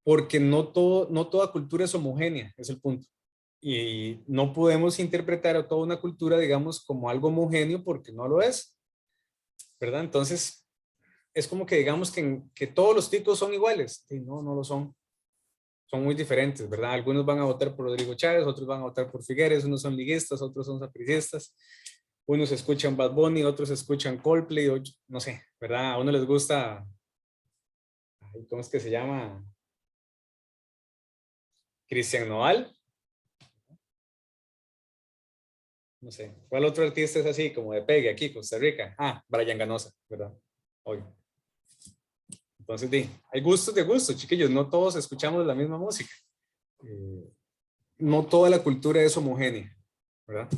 Porque no toda cultura es homogénea, es el punto. Y no podemos interpretar a toda una cultura, digamos, como algo homogéneo porque no lo es, ¿verdad? Entonces, es como que digamos que todos los ticos son iguales. Y no, no lo son. Son muy diferentes, ¿verdad? Algunos van a votar por Rodrigo Chávez, otros van a votar por Figueres, unos son liguistas, otros son sapricistas, unos escuchan Bad Bunny, otros escuchan Coldplay, no sé, ¿verdad? A uno les gusta, ¿cómo es que se llama? Cristian Nodal, no sé. ¿Cuál otro artista es así, como de pegue aquí, Costa Rica? Brian Ganosa, ¿verdad? Hoy. Entonces, hay gustos de gustos, chiquillos, no todos escuchamos la misma música. No toda la cultura es homogénea, ¿verdad?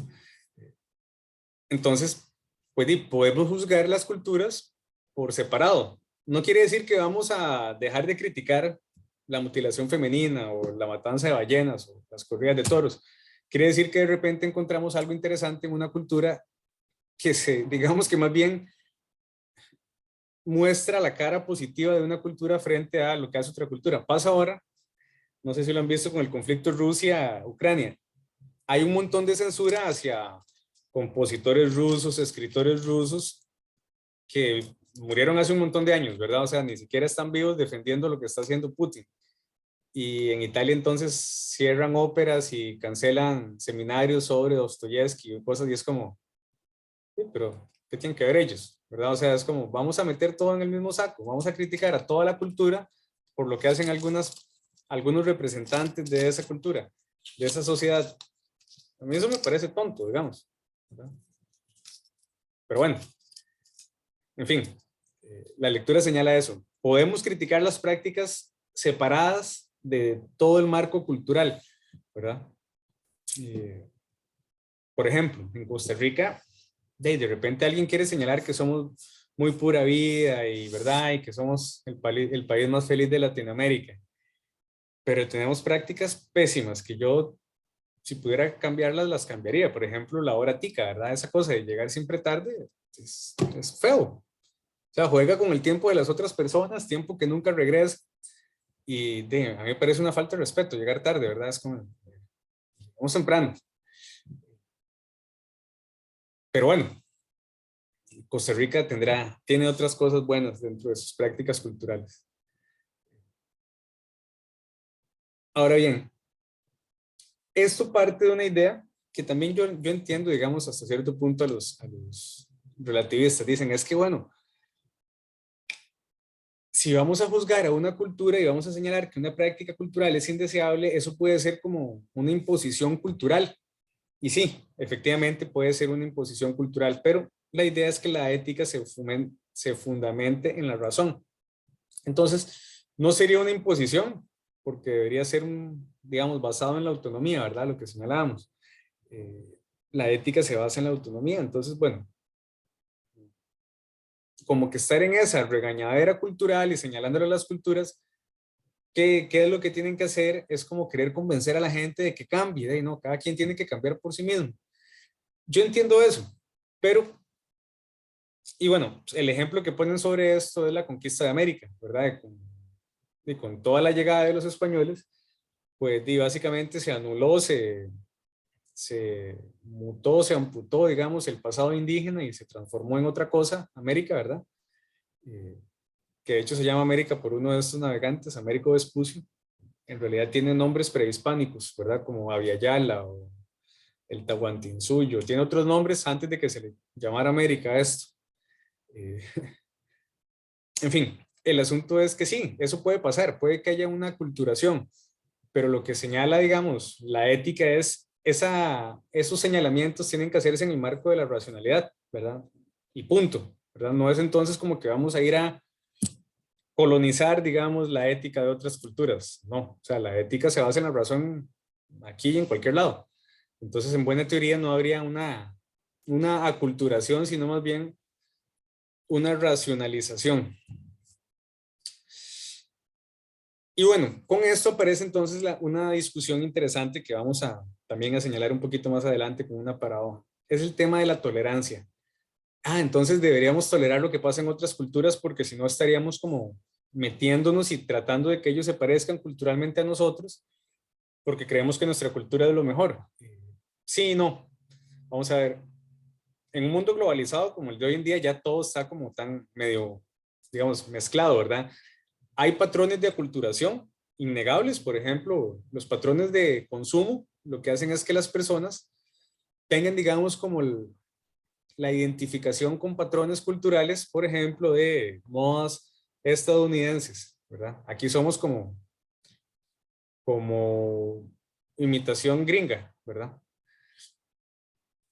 Entonces, pues podemos juzgar las culturas por separado. No quiere decir que vamos a dejar de criticar la mutilación femenina o la matanza de ballenas o las corridas de toros. Quiere decir que de repente encontramos algo interesante en una cultura que digamos que más bien muestra la cara positiva de una cultura frente a lo que hace otra cultura. Pasa ahora, no sé si lo han visto con el conflicto Rusia-Ucrania. Hay un montón de censura hacia compositores rusos, escritores rusos que murieron hace un montón de años, ¿verdad? O sea, ni siquiera están vivos defendiendo lo que está haciendo Putin. Y en Italia entonces cierran óperas y cancelan seminarios sobre Dostoyevsky y cosas, y es como, sí, pero ¿qué tienen que ver ellos? ¿Verdad? O sea, es como, vamos a meter todo en el mismo saco, vamos a criticar a toda la cultura por lo que hacen algunas algunos representantes de esa cultura, de esa sociedad. A mí eso me parece tonto, digamos, ¿verdad? Pero bueno, en fin, la lectura señala eso. Podemos criticar las prácticas separadas de todo el marco cultural, ¿verdad? Por ejemplo, en Costa Rica, de repente alguien quiere señalar que somos muy pura vida y verdad, y que somos el país más feliz de Latinoamérica. Pero tenemos prácticas pésimas que yo, si pudiera cambiarlas, las cambiaría. Por ejemplo, la hora tica, ¿verdad? Esa cosa de llegar siempre tarde es feo. O sea, juega con el tiempo de las otras personas, tiempo que nunca regresa. Y a mí me parece una falta de respeto llegar tarde, ¿verdad? Es como, vamos temprano. Pero bueno, Costa Rica tiene otras cosas buenas dentro de sus prácticas culturales. Ahora bien, esto parte de una idea que también yo entiendo, digamos, hasta cierto punto a los relativistas. Dicen, es que bueno, si vamos a juzgar a una cultura y vamos a señalar que una práctica cultural es indeseable, eso puede ser como una imposición cultural. Y sí, efectivamente puede ser una imposición cultural, pero la idea es que la ética se fundamente en la razón. Entonces, no sería una imposición, porque debería ser, digamos, basado en la autonomía, ¿verdad? Lo que señalábamos. La ética se basa en la autonomía. Entonces, bueno, como que estar en esa regañadera cultural y señalándole a las culturas, ¿qué es lo que tienen que hacer? Es como querer convencer a la gente de que cambie, ¿no? Cada quien tiene que cambiar por sí mismo. Yo entiendo eso, pero, y bueno, el ejemplo que ponen sobre esto es la conquista de América, ¿verdad? Con toda la llegada de los españoles, pues básicamente se anuló, se mutó, se amputó, digamos, el pasado indígena y se transformó en otra cosa, América, ¿verdad? Que de hecho se llama América por uno de estos navegantes, Américo Vespucio. En realidad tiene nombres prehispánicos, ¿verdad? Como Aviala o el Tahuantinsuyo. Tiene otros nombres antes de que se le llamara América a esto. En fin, el asunto es que sí, eso puede pasar, puede que haya una aculturación, pero lo que señala, digamos, la ética es, esos señalamientos tienen que hacerse en el marco de la racionalidad, ¿verdad? Y punto, ¿verdad? No es entonces como que vamos a ir a colonizar, digamos, la ética de otras culturas, no, o sea, la ética se basa en la razón aquí y en cualquier lado. Entonces, en buena teoría no habría una aculturación, sino más bien una racionalización. Y bueno, con esto aparece entonces una discusión interesante que vamos también a señalar un poquito más adelante con una paradoja. Es el tema de la tolerancia. Entonces deberíamos tolerar lo que pasa en otras culturas porque si no estaríamos como metiéndonos y tratando de que ellos se parezcan culturalmente a nosotros porque creemos que nuestra cultura es lo mejor. Sí y no. Vamos a ver. En un mundo globalizado como el de hoy en día ya todo está como tan medio, digamos, mezclado, ¿verdad? Hay patrones de aculturación innegables, por ejemplo, los patrones de consumo, lo que hacen es que las personas tengan, digamos, como la identificación con patrones culturales, por ejemplo, de modas estadounidenses, ¿verdad? Aquí somos como imitación gringa, ¿verdad?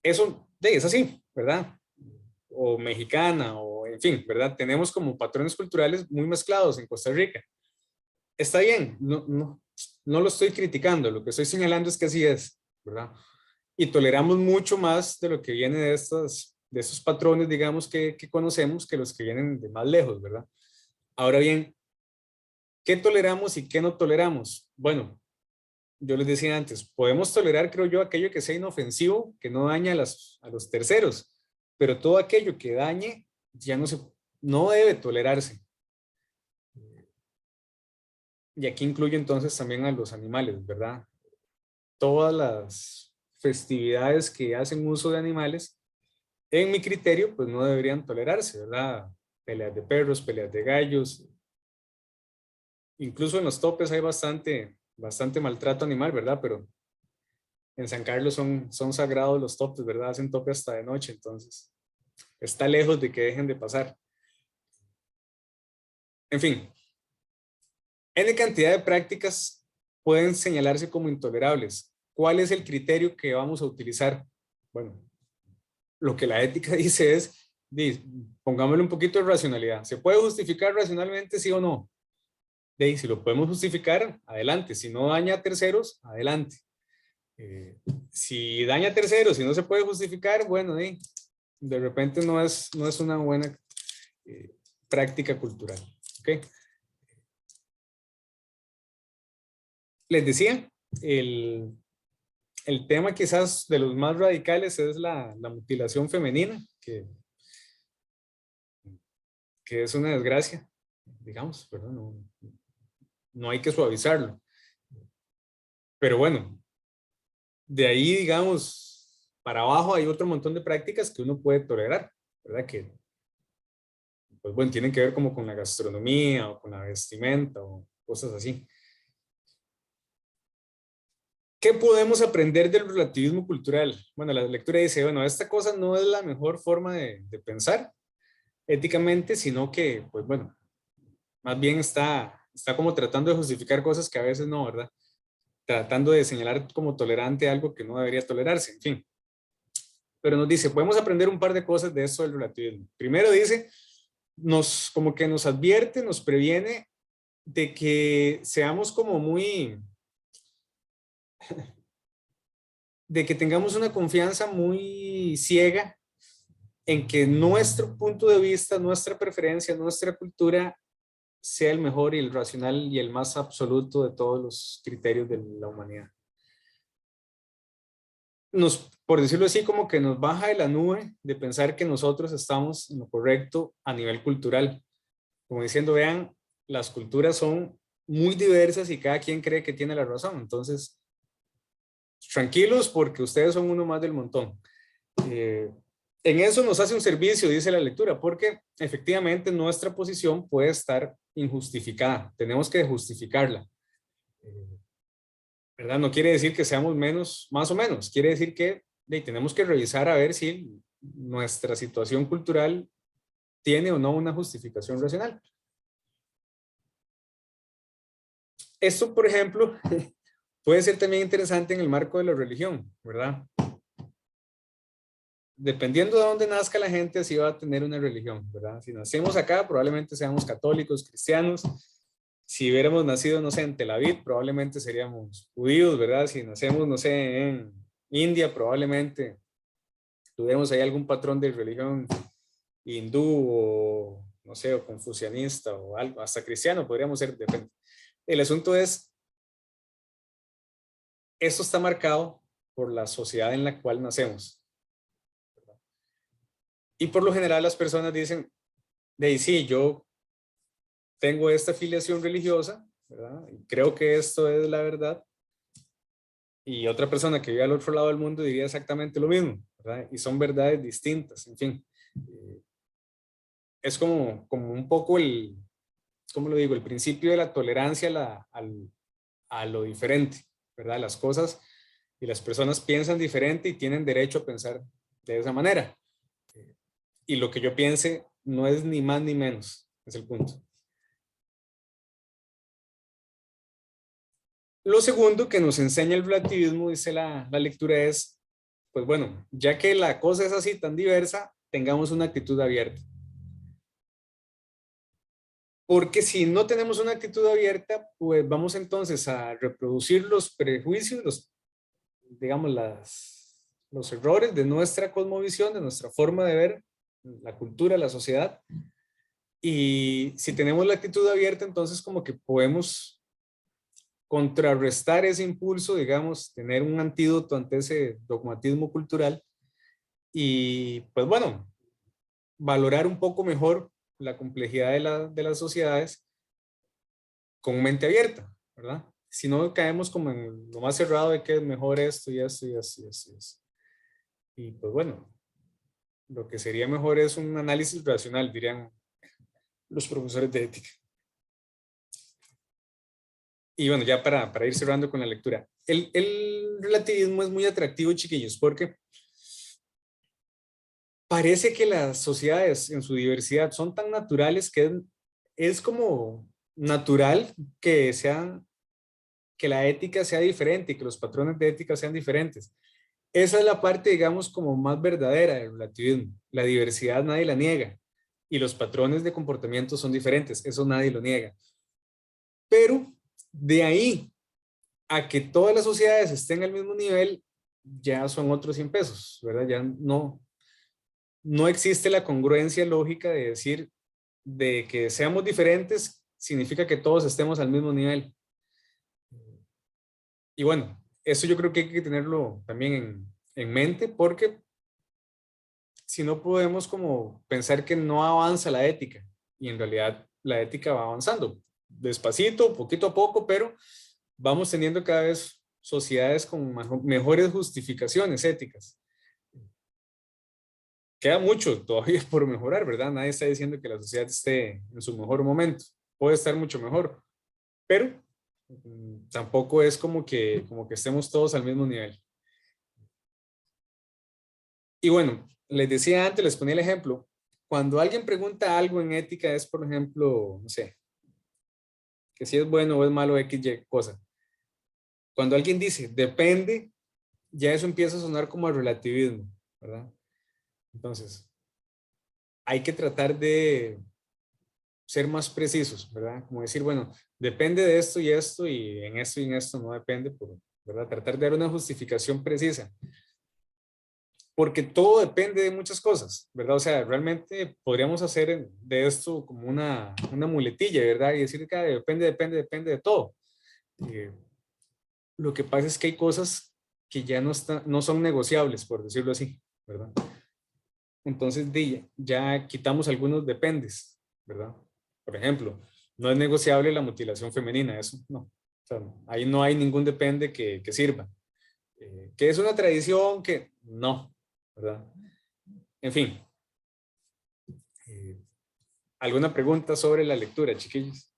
Eso es así, ¿verdad? O mexicana, o en fin, ¿verdad? Tenemos como patrones culturales muy mezclados en Costa Rica. Está bien, no lo estoy criticando, lo que estoy señalando es que así es, ¿verdad? Y toleramos mucho más de lo que viene de estos patrones, digamos, que conocemos, que los que vienen de más lejos, ¿verdad? Ahora bien, ¿qué toleramos y qué no toleramos? Bueno, yo les decía antes, podemos tolerar, creo yo, aquello que sea inofensivo, que no daña a los terceros, pero todo aquello que dañe ya no debe tolerarse. Y aquí incluye entonces también a los animales, ¿verdad? Todas las festividades que hacen uso de animales, en mi criterio, pues no deberían tolerarse, ¿verdad? Peleas de perros, peleas de gallos, incluso en los topes hay bastante maltrato animal, ¿verdad? Pero en San Carlos son sagrados los topes, ¿verdad? Hacen tope hasta de noche, entonces está lejos de que dejen de pasar. En fin, N cantidad de prácticas pueden señalarse como intolerables. ¿Cuál es el criterio que vamos a utilizar? Bueno, lo que la ética dice es, pongámosle un poquito de racionalidad. ¿Se puede justificar racionalmente, sí o no? Si lo podemos justificar, adelante. Si no daña a terceros, adelante. Si daña a terceros, si no se puede justificar, bueno, de repente no es una buena práctica cultural. ¿Okay? Les decía, el tema quizás de los más radicales es la mutilación femenina, que es una desgracia, digamos, ¿verdad? No hay que suavizarlo. Pero bueno, de ahí, digamos, para abajo hay otro montón de prácticas que uno puede tolerar, ¿verdad? Que, pues bueno, tienen que ver como con la gastronomía o con la vestimenta o cosas así. ¿Qué podemos aprender del relativismo cultural? Bueno, la lectura dice, bueno, esta cosa no es la mejor forma de pensar éticamente, sino que, pues bueno, más bien está como tratando de justificar cosas que a veces no, ¿verdad? Tratando de señalar como tolerante algo que no debería tolerarse, en fin. Pero nos dice, podemos aprender un par de cosas de esto del relativismo. Primero dice, como que nos advierte, nos previene de que seamos como de que tengamos una confianza muy ciega en que nuestro punto de vista, nuestra preferencia, nuestra cultura sea el mejor y el racional y el más absoluto de todos los criterios de la humanidad. Por decirlo así, como que nos baja de la nube de pensar que nosotros estamos en lo correcto a nivel cultural. Como diciendo, vean, las culturas son muy diversas y cada quien cree que tiene la razón. Entonces, tranquilos porque ustedes son uno más del montón. En eso nos hace un servicio, dice la lectura, porque efectivamente nuestra posición puede estar injustificada. Tenemos que justificarla. ¿Verdad? No quiere decir que seamos menos, más o menos. Quiere decir que tenemos que revisar a ver si nuestra situación cultural tiene o no una justificación racional. Esto, por ejemplo, puede ser también interesante en el marco de la religión, ¿verdad? Dependiendo de dónde nazca la gente, así va a tener una religión, ¿verdad? Si nacemos acá, probablemente seamos católicos, cristianos. Si hubiéramos nacido, no sé, en Tel Aviv, probablemente seríamos judíos, ¿verdad? Si nacemos, no sé, en India, probablemente tuviéramos ahí algún patrón de religión hindú o, no sé, o confucianista o algo, hasta cristiano podríamos ser, depende. El asunto es, esto está marcado por la sociedad en la cual nacemos. Y por lo general las personas dicen, sí, yo tengo esta afiliación religiosa, ¿verdad? Y creo que esto es la verdad. Y otra persona que vive al otro lado del mundo diría exactamente lo mismo, ¿verdad? Y son verdades distintas, en fin. Es como un poco ¿cómo lo digo? El principio de la tolerancia a lo diferente, ¿verdad? Las cosas y las personas piensan diferente y tienen derecho a pensar de esa manera. Y lo que yo piense no es ni más ni menos, es el punto. Lo segundo que nos enseña el relativismo, dice la lectura, es, pues bueno, ya que la cosa es así tan diversa, tengamos una actitud abierta. Porque si no tenemos una actitud abierta, pues vamos entonces a reproducir los prejuicios, digamos, los errores de nuestra cosmovisión, de nuestra forma de ver la cultura, la sociedad. Y si tenemos la actitud abierta, entonces como que podemos contrarrestar ese impulso, digamos, tener un antídoto ante ese dogmatismo cultural y, pues bueno, valorar un poco mejor la complejidad de las sociedades con mente abierta, ¿verdad? Si no caemos como en lo más cerrado de que es mejor esto y esto y esto y esto y esto. Y pues bueno, lo que sería mejor es un análisis racional, dirían los profesores de ética. Y bueno, ya para ir cerrando con la lectura. El relativismo es muy atractivo, chiquillos, porque parece que las sociedades en su diversidad son tan naturales que es como natural que que la ética sea diferente, que los patrones de ética sean diferentes. Esa es la parte, digamos, como más verdadera del relativismo. La diversidad nadie la niega y los patrones de comportamiento son diferentes, eso nadie lo niega. Pero de ahí a que todas las sociedades estén al mismo nivel, ya son otros 100 pesos, ¿verdad? Ya no existe la congruencia lógica de decir de que seamos diferentes significa que todos estemos al mismo nivel. Y bueno, eso yo creo que hay que tenerlo también en mente, porque si no podemos como pensar que no avanza la ética, y en realidad la ética va avanzando, despacito, poquito a poco, pero vamos teniendo cada vez sociedades con mejores justificaciones éticas. Queda mucho todavía por mejorar, ¿verdad? Nadie está diciendo que la sociedad esté en su mejor momento, puede estar mucho mejor, pero tampoco es como que estemos todos al mismo nivel. Y bueno, les decía antes, les ponía el ejemplo, cuando alguien pregunta algo en ética es, por ejemplo, no sé, que si es bueno o es malo X, Y cosa. Cuando alguien dice depende, ya eso empieza a sonar como el relativismo, ¿verdad? Entonces, hay que tratar de ser más precisos, ¿verdad? Como decir, bueno, depende de esto y en esto no depende, ¿verdad? Tratar de dar una justificación precisa. Porque todo depende de muchas cosas, ¿verdad? O sea, realmente podríamos hacer de esto como una muletilla, ¿verdad? Y decir que depende de todo. Eh, lo que pasa es que hay cosas que ya no son negociables, por decirlo así, ¿verdad? Entonces ya quitamos algunos dependes, ¿verdad? Por ejemplo, no es negociable la mutilación femenina, eso no. O sea, ahí no hay ningún depende que sirva. Que es una tradición que no, ¿verdad? En fin. ¿Alguna pregunta sobre la lectura, chiquillos?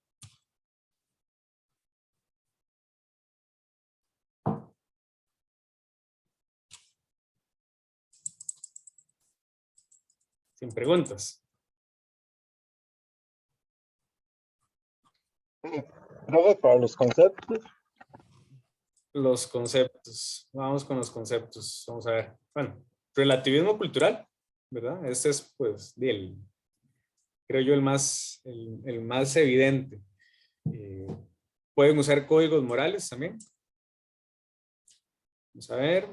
Sin preguntas. Profe, para los conceptos. Los conceptos. Vamos con los conceptos. Vamos a ver. Bueno, relativismo cultural, ¿verdad? Este es, pues, creo yo, el más evidente. Pueden usar códigos morales también. Vamos a ver.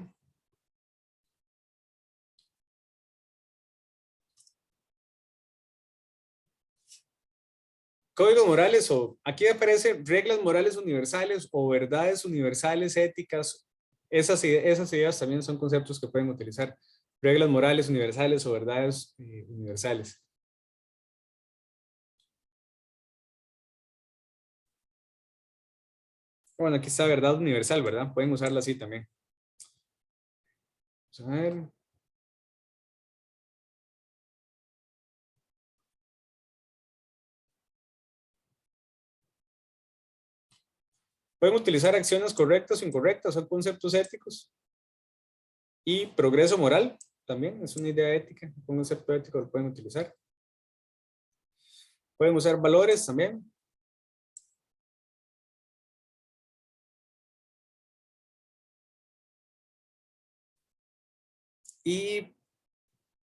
Códigos morales aquí aparece reglas morales universales o verdades universales éticas. Esas ideas también son conceptos que pueden utilizar. Reglas morales universales o verdades universales. Bueno, aquí está verdad universal, ¿verdad? Pueden usarla así también. Vamos a ver. Pueden utilizar acciones correctas o incorrectas, son conceptos éticos. Y progreso moral también es una idea ética, un concepto ético que pueden utilizar. Pueden usar valores también. Y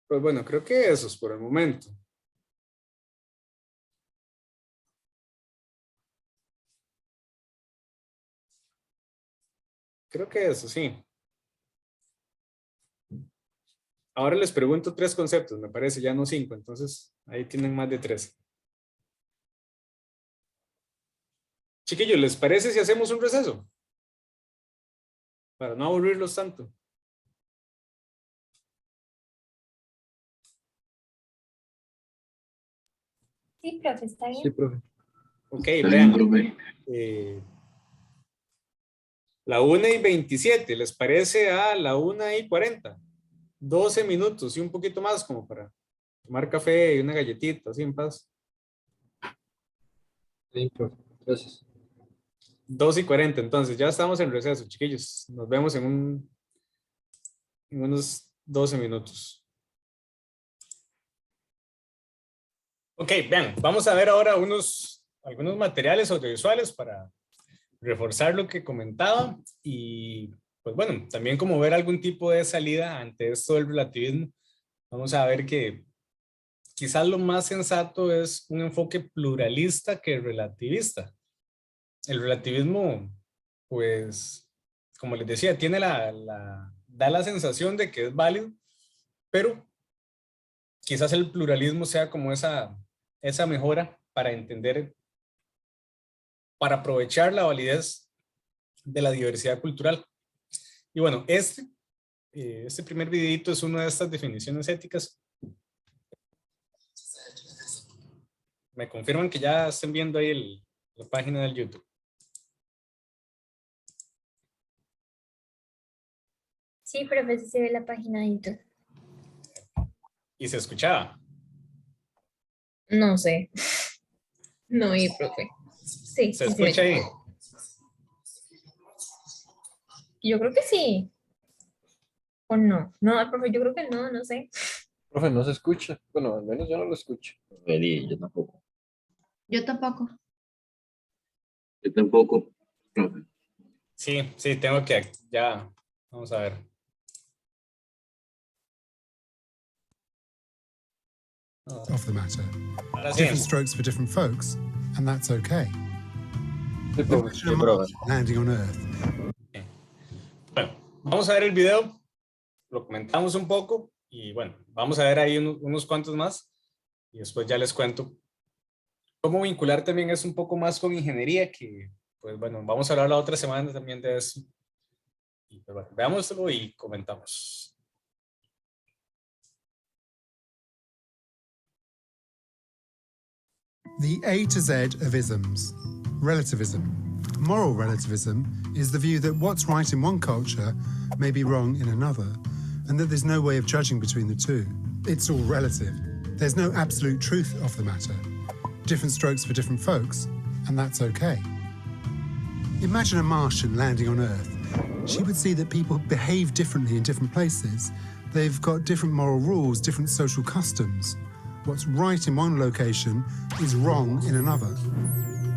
pues bueno, creo que esos por el momento. Creo que eso, sí. Ahora les pregunto 3 conceptos, me parece, ya no 5, entonces ahí tienen más de 3. Chiquillos, ¿les parece si hacemos un receso? Para no aburrirlos tanto. Sí, profe, está bien. Sí, profe. Ok, vean. La 1:27, ¿les parece a la 1:40? 12 minutos y un poquito más como para tomar café y una galletita, así en paz. Sí, profe. Gracias. 2:40, entonces ya estamos en receso, chiquillos. Nos vemos en unos 12 minutos. Ok, vean, vamos a ver ahora algunos materiales audiovisuales para reforzar lo que comentaba y pues bueno, también como ver algún tipo de salida ante esto del relativismo. Vamos a ver que quizás lo más sensato es un enfoque pluralista que relativista. El relativismo, pues, como les decía, tiene da la sensación de que es válido, pero quizás el pluralismo sea como esa mejora para entender, para aprovechar la validez de la diversidad cultural. Y bueno, este primer videito es una de estas definiciones éticas. Me confirman que ya estén viendo ahí la página del YouTube. Sí, profe, sí se ve la página de YouTube. Y se escuchaba. No sé. No, y profe. Sí, ¿Se sí se escucha ve. ahí? Yo creo que sí. ¿O no? No, profe, yo creo que no, no sé. Profe, no se escucha. Bueno, al menos yo no lo escucho. Yo tampoco. Yo tampoco. Yo tampoco, profe. Sí, sí, tengo que ya. Vamos a ver. Of the matter. Ahora sí. Different strokes for different folks, and that's okay. Sí, profe. Imagine a Martian landing on Earth. Bueno, vamos a ver el video. Lo comentamos un poco. Y bueno, vamos a ver ahí unos cuantos más. Y después ya les cuento cómo vincular también es un poco más con ingeniería, que pues bueno, vamos a hablar la otra semana también de eso. Y, pues, bueno, veámoslo y comentamos. The A to Z of isms. Relativism. Moral relativism is the view that what's right in one culture may be wrong in another, and that there's no way of judging between the two. It's all relative. There's no absolute truth of the matter. Different strokes for different folks, and that's okay. Imagine a Martian landing on Earth. She would see that people behave differently in different places. They've got different moral rules, different social customs. What's right in one location is wrong in another.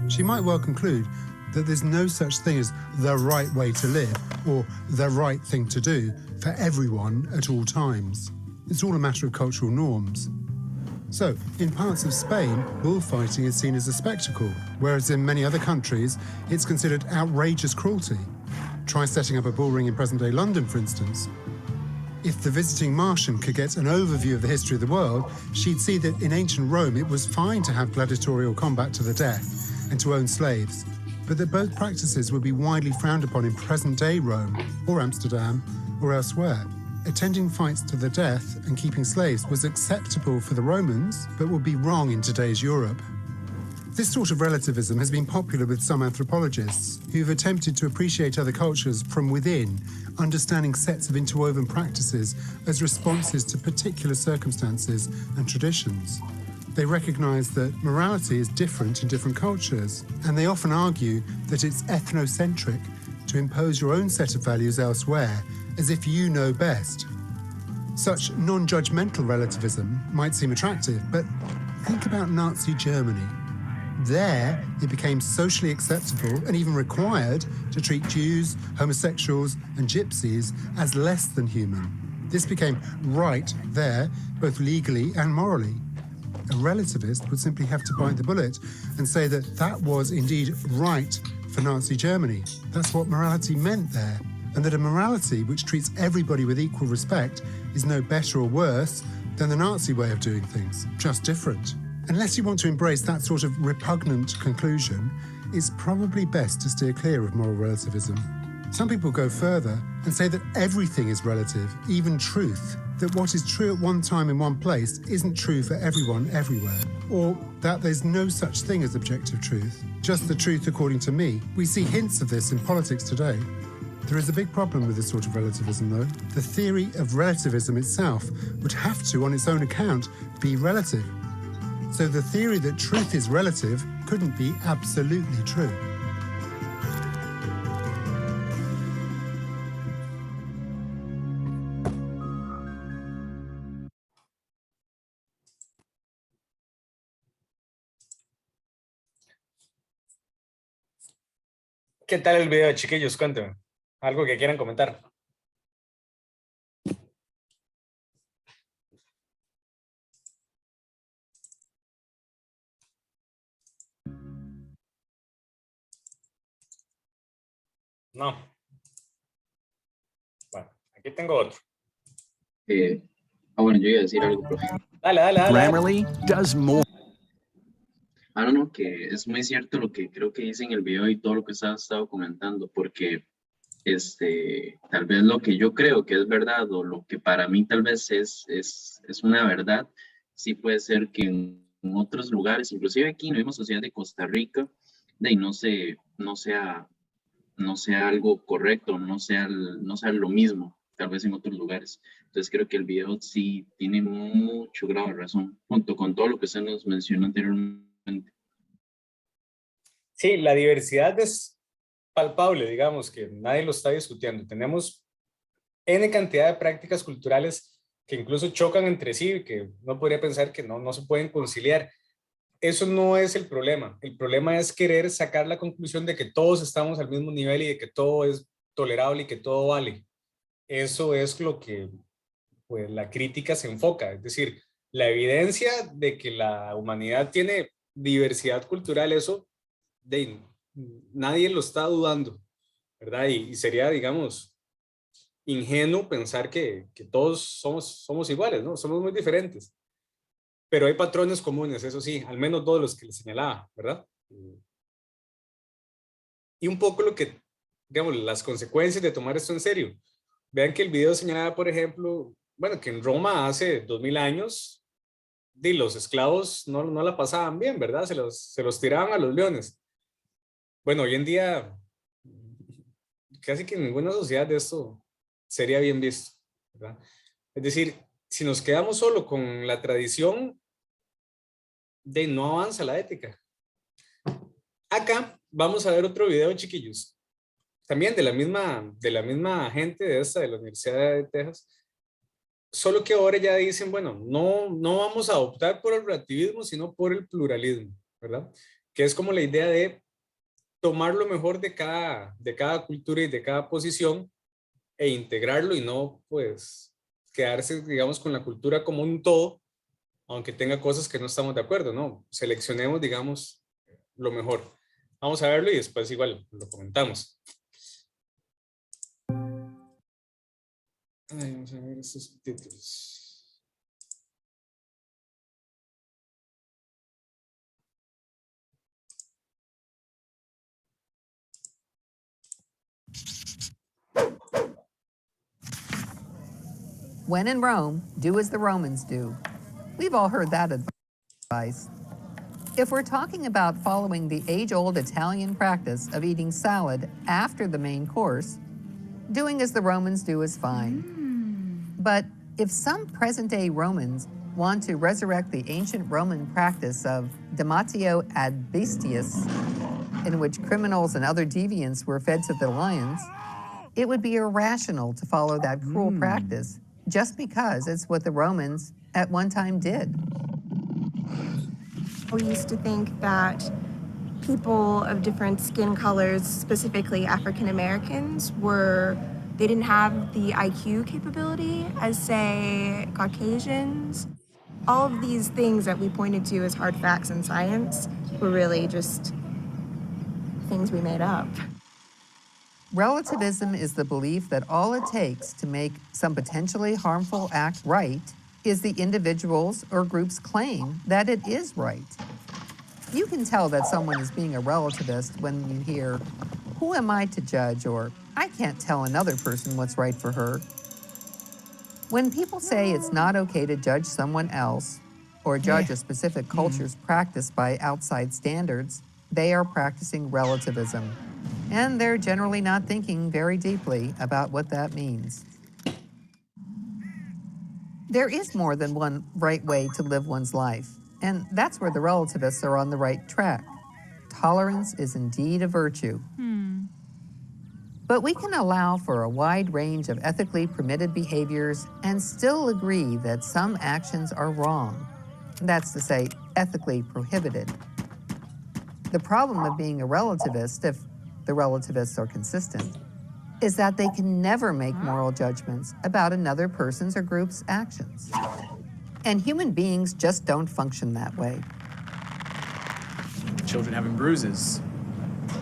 She might well conclude that there's no such thing as the right way to live or the right thing to do for everyone at all times. It's all a matter of cultural norms. So, in parts of Spain, bullfighting is seen as a spectacle, whereas in many other countries, it's considered outrageous cruelty. Try setting up a bull ring in present-day London, for instance. If the visiting Martian could get an overview of the history of the world, she'd see that in ancient Rome it was fine to have gladiatorial combat to the death and to own slaves, but that both practices would be widely frowned upon in present-day Rome, or Amsterdam, or elsewhere. Attending fights to the death and keeping slaves was acceptable for the Romans, but would be wrong in today's Europe. This sort of relativism has been popular with some anthropologists who've attempted to appreciate other cultures from within, understanding sets of interwoven practices as responses to particular circumstances and traditions. They recognize that morality is different in different cultures, and they often argue that it's ethnocentric to impose your own set of values elsewhere as if you know best. Such non-judgmental relativism might seem attractive, but think about Nazi Germany. There, it became socially acceptable and even required to treat Jews, homosexuals, and gypsies as less than human. This became right there, both legally and morally. A relativist would simply have to bite the bullet and say that that was indeed right for Nazi Germany. That's what morality meant there, and that a morality which treats everybody with equal respect is no better or worse than the Nazi way of doing things, just different. Unless you want to embrace that sort of repugnant conclusion, it's probably best to steer clear of moral relativism. Some people go further and say that everything is relative, even truth, that what is true at one time in one place isn't true for everyone everywhere, or that there's no such thing as objective truth, just the truth according to me. We see hints of this in politics today. There is a big problem with this sort of relativism, though. The theory of relativism itself would have to, on its own account, be relative. So the theory that truth is relative couldn't be absolutely true. ¿Qué tal el video, chiquillos? Cuéntenme. Algo que quieran comentar. No. Bueno, aquí tengo otro. Bueno, yo iba a decir algo, profe. Dale, dale, dale. Grammarly does more. No, que es muy cierto lo que creo que dice en el video y todo lo que has estado comentando, porque tal vez lo que yo creo que es verdad o lo que para mí tal vez es una verdad, sí puede ser que en otros lugares, inclusive aquí en la misma sociedad de Costa Rica, no sea algo correcto, no sea lo mismo, tal vez en otros lugares. Entonces creo que el video sí tiene mucho grado de razón, junto con todo lo que se nos mencionó anteriormente. Sí, la diversidad es palpable, digamos, que nadie lo está discutiendo. Tenemos N cantidad de prácticas culturales que incluso chocan entre sí, que uno podría pensar que no se pueden conciliar. Eso no es el problema. El problema es querer sacar la conclusión de que todos estamos al mismo nivel y de que todo es tolerable y que todo vale. Eso es lo que pues, la crítica se enfoca. Es decir, la evidencia de que la humanidad tiene diversidad cultural, eso nadie lo está dudando, ¿verdad? Y sería, digamos, ingenuo pensar que todos somos iguales, ¿no? Somos muy diferentes. Pero hay patrones comunes, eso sí, al menos todos los que les señalaba, ¿verdad? Y un poco lo que, digamos, las consecuencias de tomar esto en serio. Vean que el video señalaba, por ejemplo, bueno, que en Roma hace 2000 años, los esclavos no la pasaban bien, ¿verdad? Se los tiraban a los leones. Bueno, hoy en día, casi que en ninguna sociedad de esto sería bien visto, ¿verdad? Es decir, si nos quedamos solo con la tradición, no avanza la ética. Acá vamos a ver otro video, chiquillos. También de la misma gente de la Universidad de Texas. Solo que ahora ya dicen, bueno, no vamos a optar por el relativismo, sino por el pluralismo, ¿verdad? Que es como la idea de tomar lo mejor de cada cultura y de cada posición e integrarlo y no, pues, quedarse, digamos, con la cultura como un todo, aunque tenga cosas que no estamos de acuerdo, ¿no? Seleccionemos, digamos, lo mejor. Vamos a verlo y después igual lo comentamos. Ay, vamos a ver estos subtítulos. When in Rome, do as the Romans do. We've all heard that advice. If we're talking about following the age-old Italian practice of eating salad after the main course, doing as the Romans do is fine. But if some present-day Romans want to resurrect the ancient Roman practice of damnatio ad bestias, in which criminals and other deviants were fed to the lions, it would be irrational to follow that cruel practice just because it's what the Romans at one time did. We used to think that people of different skin colors, specifically African Americans, they didn't have the IQ capability as, say, Caucasians. All of these things that we pointed to as hard facts in science were really just things we made up. Relativism is the belief that all it takes to make some potentially harmful act right is the individual's or group's claim that it is right. You can tell that someone is being a relativist when you hear, "Who am I to judge?" or "I can't tell another person what's right for her." When people say it's not okay to judge someone else or judge a specific culture's practice by outside standards, they are practicing relativism. And they're generally not thinking very deeply about what that means. There is more than one right way to live one's life, and that's where the relativists are on the right track. Tolerance is indeed a virtue. But we can allow for a wide range of ethically permitted behaviors and still agree that some actions are wrong. That's to say, ethically prohibited. The problem of being a relativist, if the relativists are consistent, is that they can never make moral judgments about another person's or group's actions. And human beings just don't function that way. Children having bruises.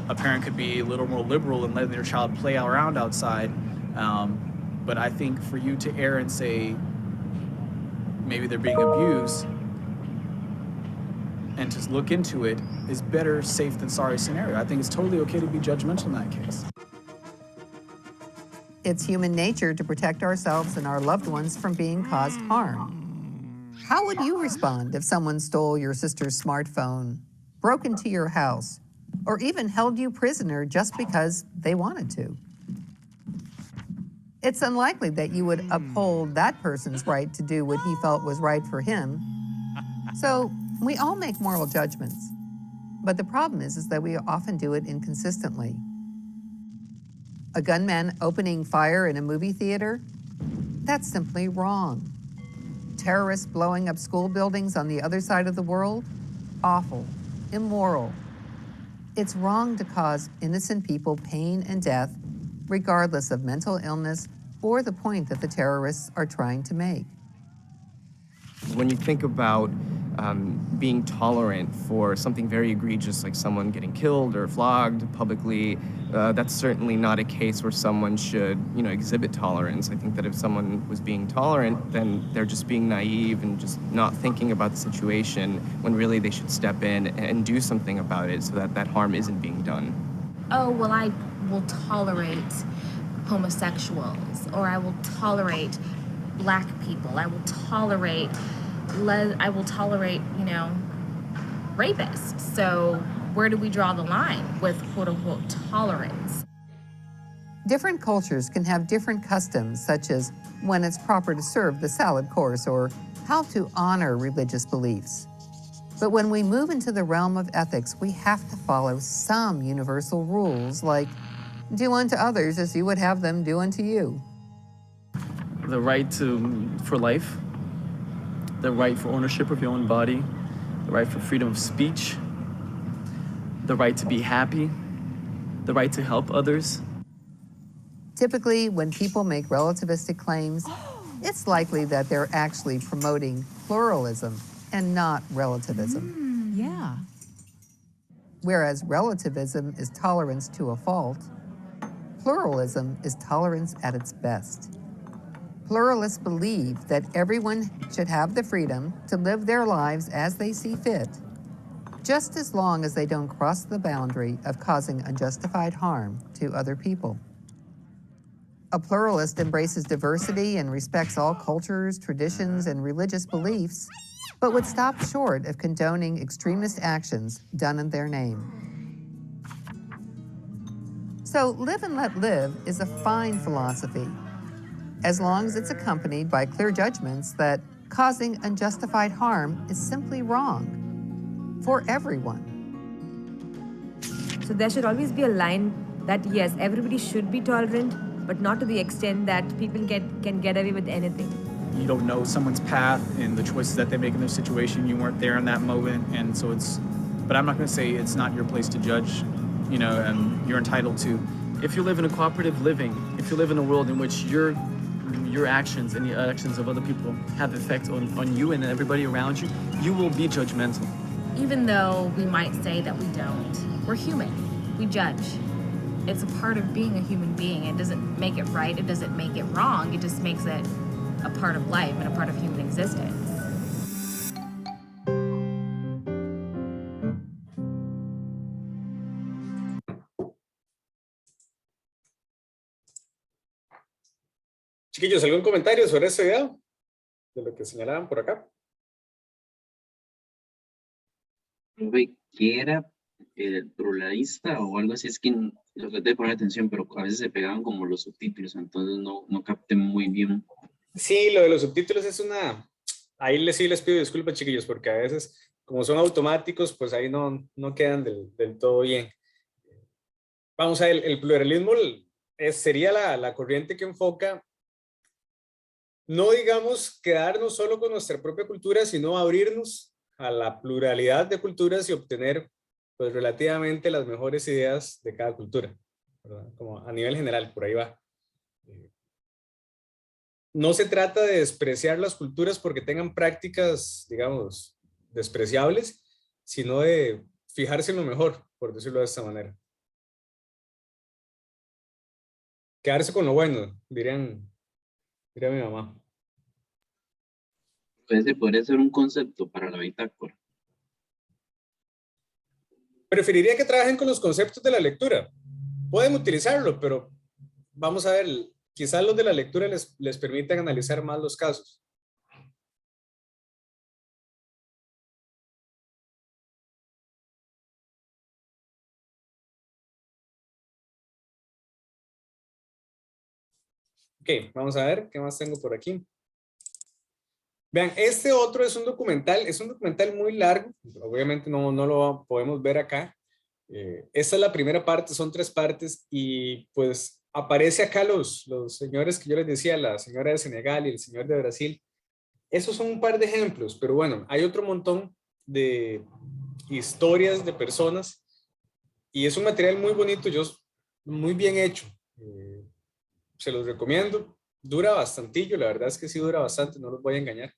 A parent could be a little more liberal in letting their child play around outside. But I think for you to err and say maybe they're being abused and to look into it is better safe than sorry scenario. I think it's totally okay to be judgmental in that case. It's human nature to protect ourselves and our loved ones from being caused harm. How would you respond if someone stole your sister's smartphone, broke into your house, or even held you prisoner just because they wanted to? It's unlikely that you would uphold that person's right to do what he felt was right for him. So we all make moral judgments. But the problem is that we often do it inconsistently. A gunman opening fire in a movie theater? That's simply wrong. Terrorists blowing up school buildings on the other side of the world? Awful, immoral. It's wrong to cause innocent people pain and death, regardless of mental illness or the point that the terrorists are trying to make. When you think about being tolerant for something very egregious like someone getting killed or flogged publicly, that's certainly not a case where someone should, exhibit tolerance. I think that if someone was being tolerant, then they're just being naive and just not thinking about the situation when really they should step in and do something about it so that that harm isn't being done. Oh, well, I will tolerate homosexuals, or I will tolerate black people. I will tolerate rapists. So where do we draw the line with quote-unquote tolerance? Different cultures can have different customs, such as when it's proper to serve the salad course or how to honor religious beliefs. But when we move into the realm of ethics, we have to follow some universal rules, like do unto others as you would have them do unto you. The right for life, the right for ownership of your own body, the right for freedom of speech, the right to be happy, the right to help others. Typically, when people make relativistic claims, it's likely that they're actually promoting pluralism and not relativism. Yeah. Whereas relativism is tolerance to a fault, pluralism is tolerance at its best. Pluralists believe that everyone should have the freedom to live their lives as they see fit, just as long as they don't cross the boundary of causing unjustified harm to other people. A pluralist embraces diversity and respects all cultures, traditions, and religious beliefs, but would stop short of condoning extremist actions done in their name. So live and let live is a fine philosophy, as long as it's accompanied by clear judgments that causing unjustified harm is simply wrong for everyone. So there should always be a line that, yes, everybody should be tolerant, but not to the extent that people can get away with anything. You don't know someone's path and the choices that they make in their situation. You weren't there in that moment, and so but I'm not going to say it's not your place to judge, and you're entitled to. If you live in a cooperative living, if you live in a world in which your actions and the actions of other people have effect on you and everybody around you, you will be judgmental. Even though we might say that we don't, we're human. We judge. It's a part of being a human being. It doesn't make it right. It doesn't make it wrong. It just makes it a part of life and a part of human existence. Chiquillos, ¿algún comentario sobre este video? De lo que señalaban por acá. ¿Qué era el pluralista o algo así? Es que lo traté de poner atención, pero a veces se pegaban como los subtítulos, entonces no capté muy bien. Sí, lo de los subtítulos es una... Ahí sí les pido disculpas, chiquillos, porque a veces, como son automáticos, pues ahí no quedan del todo bien. Vamos a ver, el pluralismo sería la corriente que enfoca, no digamos quedarnos solo con nuestra propia cultura, sino abrirnos a la pluralidad de culturas y obtener pues relativamente las mejores ideas de cada cultura, ¿verdad? Como a nivel general, por ahí va. No se trata de despreciar las culturas porque tengan prácticas, digamos, despreciables, sino de fijarse en lo mejor, por decirlo de esta manera. Quedarse con lo bueno, diría mi mamá. Ese podría ser un concepto para la bitácora. Preferiría que trabajen con los conceptos de la lectura. Pueden utilizarlo, pero vamos a ver, quizás los de la lectura les permitan analizar más los casos. Ok, vamos a ver qué más tengo por aquí. Vean, este otro es un documental muy largo, obviamente no lo podemos ver acá. Esta es la primera parte, son 3 partes y pues aparece acá los señores que yo les decía, la señora de Senegal y el señor de Brasil. Esos son un par de ejemplos, pero bueno, hay otro montón de historias de personas y es un material muy bonito, muy bien hecho. Se los recomiendo. Dura bastantillo, la verdad es que sí dura bastante, no los voy a engañar.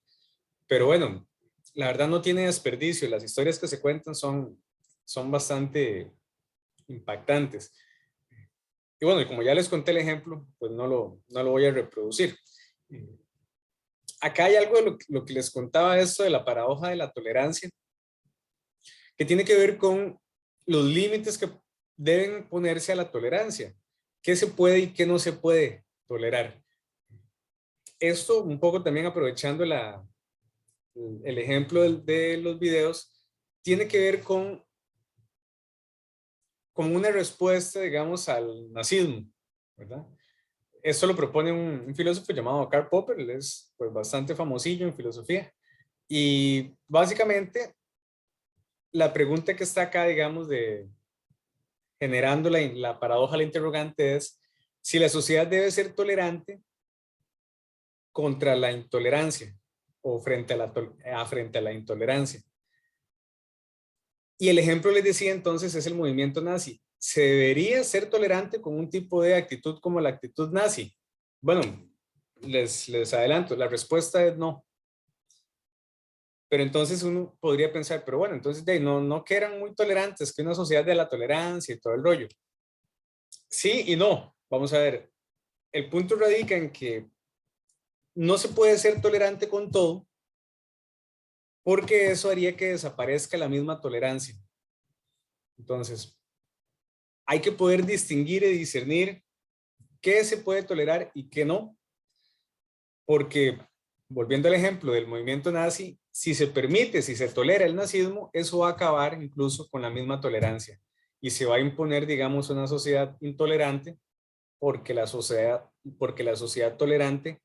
Pero bueno, la verdad no tiene desperdicio. Las historias que se cuentan son bastante impactantes. Y bueno, como ya les conté el ejemplo, pues no lo voy a reproducir. Acá hay algo de lo que les contaba, esto de la paradoja de la tolerancia, que tiene que ver con los límites que deben ponerse a la tolerancia. ¿Qué se puede y qué no se puede tolerar? Esto un poco también aprovechando el ejemplo de los videos, tiene que ver con una respuesta, digamos, al nazismo, ¿verdad? Esto lo propone un filósofo llamado Karl Popper, él es pues, bastante famosillo en filosofía. Y básicamente, la pregunta que está acá, digamos, generando la paradoja, la interrogante es si la sociedad debe ser tolerante contra la intolerancia o frente a la intolerancia. Y el ejemplo les decía entonces es el movimiento nazi. ¿Se debería ser tolerante con un tipo de actitud como la actitud nazi? Bueno, les adelanto, la respuesta es no. Pero entonces uno podría pensar, pero bueno, entonces no que eran muy tolerantes, que una sociedad de la tolerancia y todo el rollo. Sí y no. Vamos a ver, el punto radica en que no se puede ser tolerante con todo, porque eso haría que desaparezca la misma tolerancia. Entonces, hay que poder distinguir y discernir qué se puede tolerar y qué no, porque, volviendo al ejemplo del movimiento nazi, si se permite, si se tolera el nazismo, eso va a acabar incluso con la misma tolerancia y se va a imponer, digamos, una sociedad intolerante porque la sociedad tolerante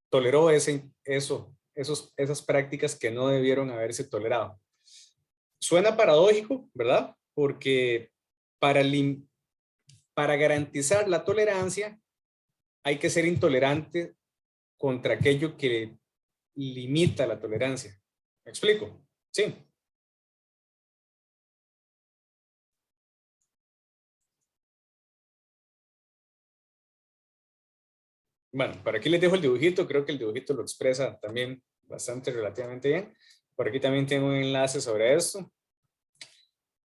toleró esas prácticas que no debieron haberse tolerado. Suena paradójico, ¿verdad? Porque para garantizar la tolerancia hay que ser intolerante contra aquello que limita la tolerancia. ¿Me explico? Sí. Bueno, por aquí les dejo el dibujito, creo que el dibujito lo expresa también relativamente bien. Por aquí también tengo un enlace sobre esto.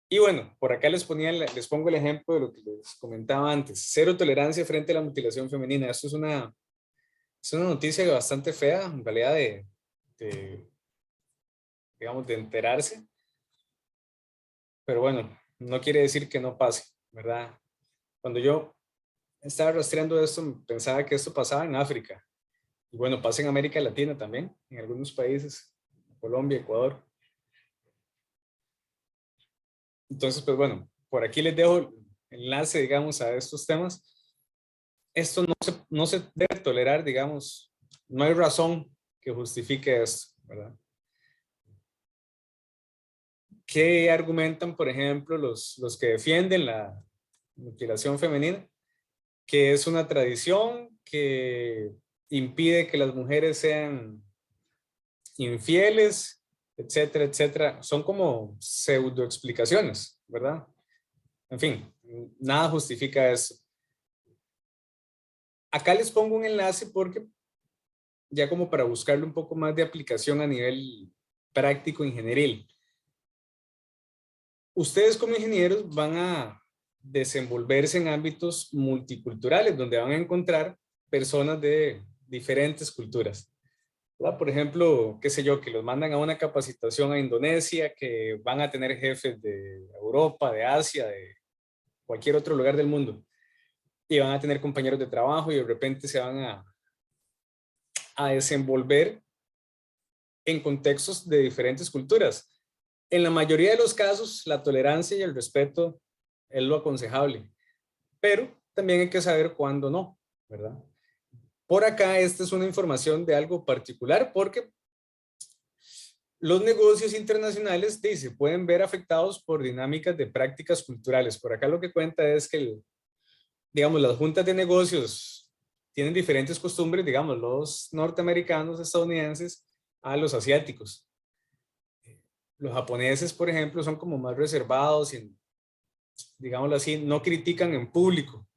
Y bueno, por acá les pongo el ejemplo de lo que les comentaba antes. Cero tolerancia frente a la mutilación femenina. Esto es una noticia bastante fea, en realidad digamos, de enterarse. Pero bueno, no quiere decir que no pase, ¿verdad? Cuando yo estaba rastreando esto, pensaba que esto pasaba en África. Y bueno, pasa en América Latina también, en algunos países, Colombia, Ecuador. Entonces, pues bueno, por aquí les dejo enlace, digamos, a estos temas. Esto no se debe tolerar, digamos, no hay razón que justifique esto, ¿verdad? ¿Qué argumentan, por ejemplo, los que defienden la mutilación femenina? Que es una tradición que impide que las mujeres sean infieles etcétera, etcétera. Son como pseudo explicaciones, ¿verdad? En fin, nada justifica eso. Acá les pongo un enlace porque ya como para buscarle un poco más de aplicación a nivel práctico ingenieril. Ustedes como ingenieros van a desenvolverse en ámbitos multiculturales, donde van a encontrar personas de diferentes culturas, ¿verdad? Por ejemplo, qué sé yo, que los mandan a una capacitación a Indonesia, que van a tener jefes de Europa, de Asia, de cualquier otro lugar del mundo, y van a tener compañeros de trabajo y de repente se van a desenvolver en contextos de diferentes culturas. En la mayoría de los casos, la tolerancia y el respeto es lo aconsejable, pero también hay que saber cuándo no, ¿verdad? Por acá, esta es una información de algo particular porque los negocios internacionales se pueden ver afectados por dinámicas de prácticas culturales. Por acá lo que cuenta es que, digamos, las juntas de negocios tienen diferentes costumbres, digamos, los norteamericanos, estadounidenses, a los asiáticos. Los japoneses, por ejemplo, son como más reservados y, digámoslo así, no critican en público.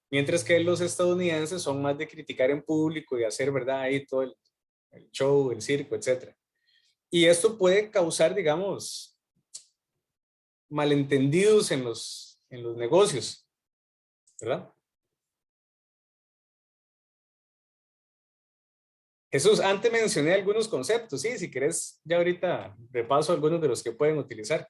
Mientras que los estadounidenses son más de criticar en público y hacer, ¿verdad? Ahí todo el show, el circo, etc. Y esto puede causar, digamos, malentendidos en los negocios, ¿verdad? Jesús, antes mencioné algunos conceptos, sí, si querés, ya ahorita repaso algunos de los que pueden utilizar.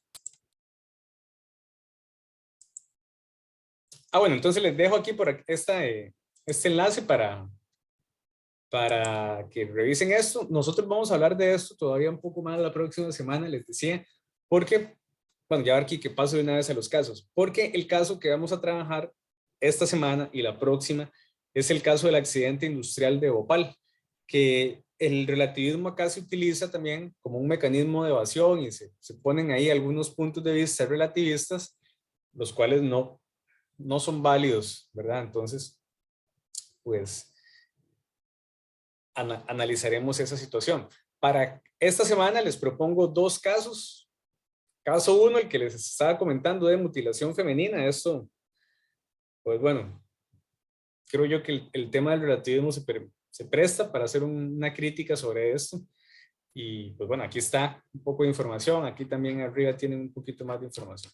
Bueno, entonces les dejo aquí por este enlace para que revisen esto. Nosotros vamos a hablar de esto todavía un poco más la próxima semana, les decía, porque, bueno, ya aquí que paso de una vez a los casos, porque el caso que vamos a trabajar esta semana y la próxima es el caso del accidente industrial de Bhopal, que el relativismo acá se utiliza también como un mecanismo de evasión y se ponen ahí algunos puntos de vista relativistas, los cuales no son válidos, ¿verdad? Entonces, pues, analizaremos esa situación. Para esta semana les propongo dos casos. Caso uno, el que les estaba comentando de mutilación femenina. Esto, pues bueno, creo yo que el tema del relativismo se presta para hacer una crítica sobre esto. Y pues bueno, aquí está un poco de información. Aquí también arriba tienen un poquito más de información.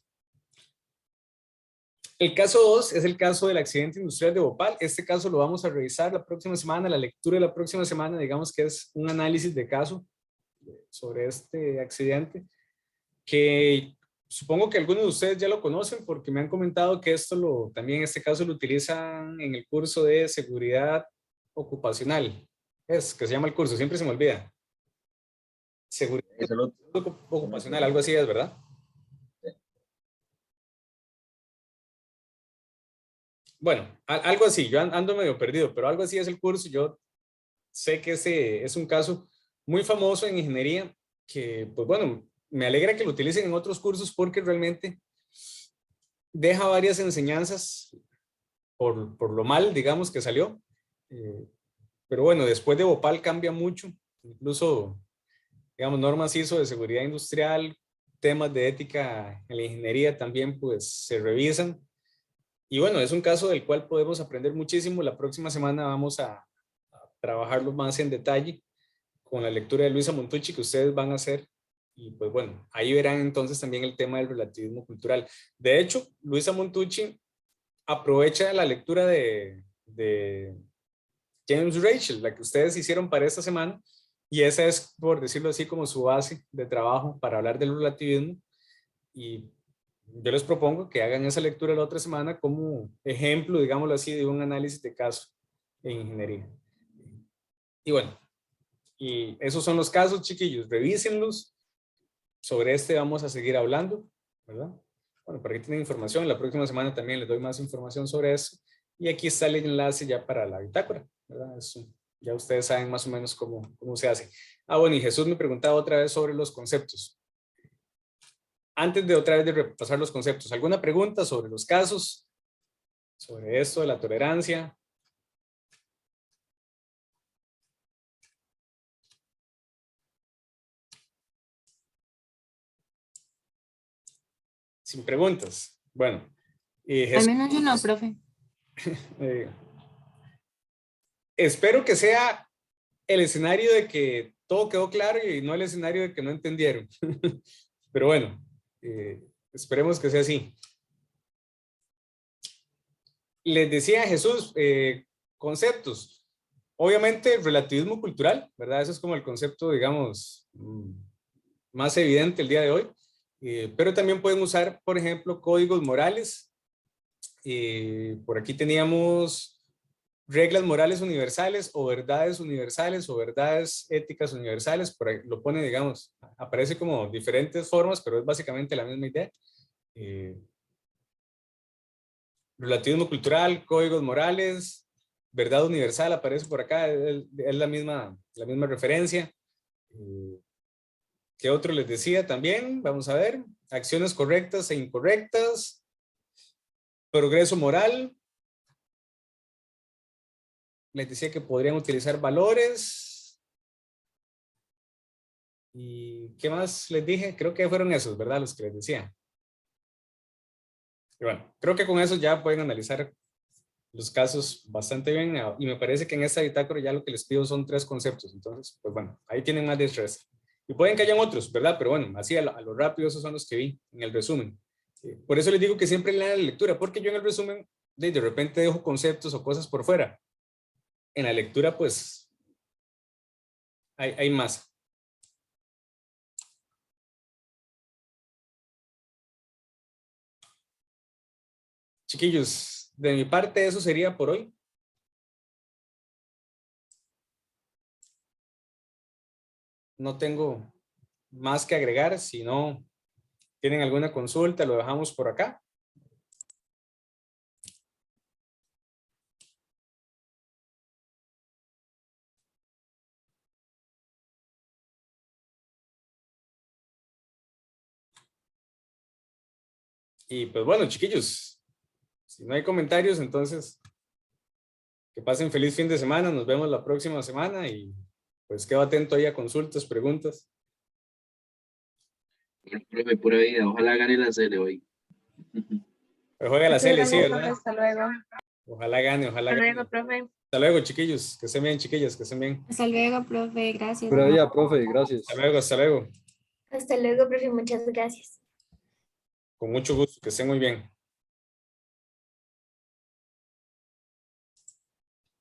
El caso 2 es el caso del accidente industrial de Bhopal. Este caso lo vamos a revisar la próxima semana. La lectura de la próxima semana, digamos que es un análisis de caso sobre este accidente, que supongo que algunos de ustedes ya lo conocen porque me han comentado que también este caso lo utilizan en el curso de seguridad ocupacional. Es que se llama el curso, siempre se me olvida. Seguridad ocupacional, algo así es, ¿verdad? Bueno, algo así, yo ando medio perdido, pero algo así es el curso. Yo sé que ese es un caso muy famoso en ingeniería que, pues bueno, me alegra que lo utilicen en otros cursos porque realmente deja varias enseñanzas por lo mal, digamos, que salió. Pero bueno, después de Bhopal cambia mucho, incluso, digamos, normas ISO de seguridad industrial, temas de ética en la ingeniería también, pues, se revisan. Y bueno, es un caso del cual podemos aprender muchísimo. La próxima semana vamos a trabajarlo más en detalle con la lectura de Luisa Montucci que ustedes van a hacer. Y pues bueno, ahí verán entonces también el tema del relativismo cultural. De hecho, Luisa Montucci aprovecha la lectura de James Rachel, la que ustedes hicieron para esta semana, y esa es, por decirlo así, como su base de trabajo para hablar del relativismo. Y yo les propongo que hagan esa lectura la otra semana como ejemplo, digámoslo así, de un análisis de caso en ingeniería. Y bueno, y esos son los casos, chiquillos, revísenlos. Sobre este vamos a seguir hablando, ¿verdad? Bueno, por aquí tienen información. La próxima semana también les doy más información sobre eso. Y aquí está el enlace ya para la bitácora, ¿verdad? Eso, ya ustedes saben más o menos cómo se hace. Bueno, y Jesús me preguntaba otra vez sobre los conceptos. Antes de otra vez de repasar los conceptos, ¿alguna pregunta sobre los casos? Sobre esto de la tolerancia. Sin preguntas. Bueno. Al Jesús, menos yo no, profe. espero que sea el escenario de que todo quedó claro y no el escenario de que no entendieron. Pero bueno, esperemos que sea así. Les decía Jesús, conceptos. Obviamente, relativismo cultural, ¿verdad? Eso es como el concepto, digamos, más evidente el día de hoy. Pero también pueden usar, por ejemplo, códigos morales. Por aquí teníamos reglas morales universales o verdades éticas universales. Por ahí lo pone, digamos, aparece como diferentes formas, pero es básicamente la misma idea. Relativismo cultural, códigos morales, verdad universal aparece por acá, es la misma referencia. ¿Qué otro les decía también? Vamos a ver, acciones correctas e incorrectas, progreso moral. Les decía que podrían utilizar valores. ¿Y qué más les dije? Creo que fueron esos, ¿verdad? Los que les decía. Y bueno, creo que con eso ya pueden analizar los casos bastante bien. Y me parece que en esta bitácora ya lo que les pido son 3 conceptos. Entonces, pues bueno, ahí tienen más de 3. Y pueden que hayan otros, ¿verdad? Pero bueno, así a lo rápido esos son los que vi en el resumen. Por eso les digo que siempre lean la lectura, porque yo en el resumen de repente dejo conceptos o cosas por fuera. En la lectura, pues, hay más. Chiquillos, de mi parte eso sería por hoy. No tengo más que agregar. Si no tienen alguna consulta, lo dejamos por acá. Y pues bueno, chiquillos, si no hay comentarios, entonces que pasen feliz fin de semana. Nos vemos la próxima semana y pues quedo atento ahí a consultas, preguntas. Bueno, profe, pura vida. Ojalá gane la CL hoy. Pero juega la CL, sí, ¿verdad? Hasta luego. Ojalá gane, ojalá Hasta gane. luego, profe. Hasta luego, chiquillos. Que estén bien, chiquillas, que estén bien. Hasta luego, profe. Gracias. Pura vida, profe, gracias. Hasta luego, hasta luego. Hasta luego, profe. Muchas gracias. Con mucho gusto, que estén muy bien.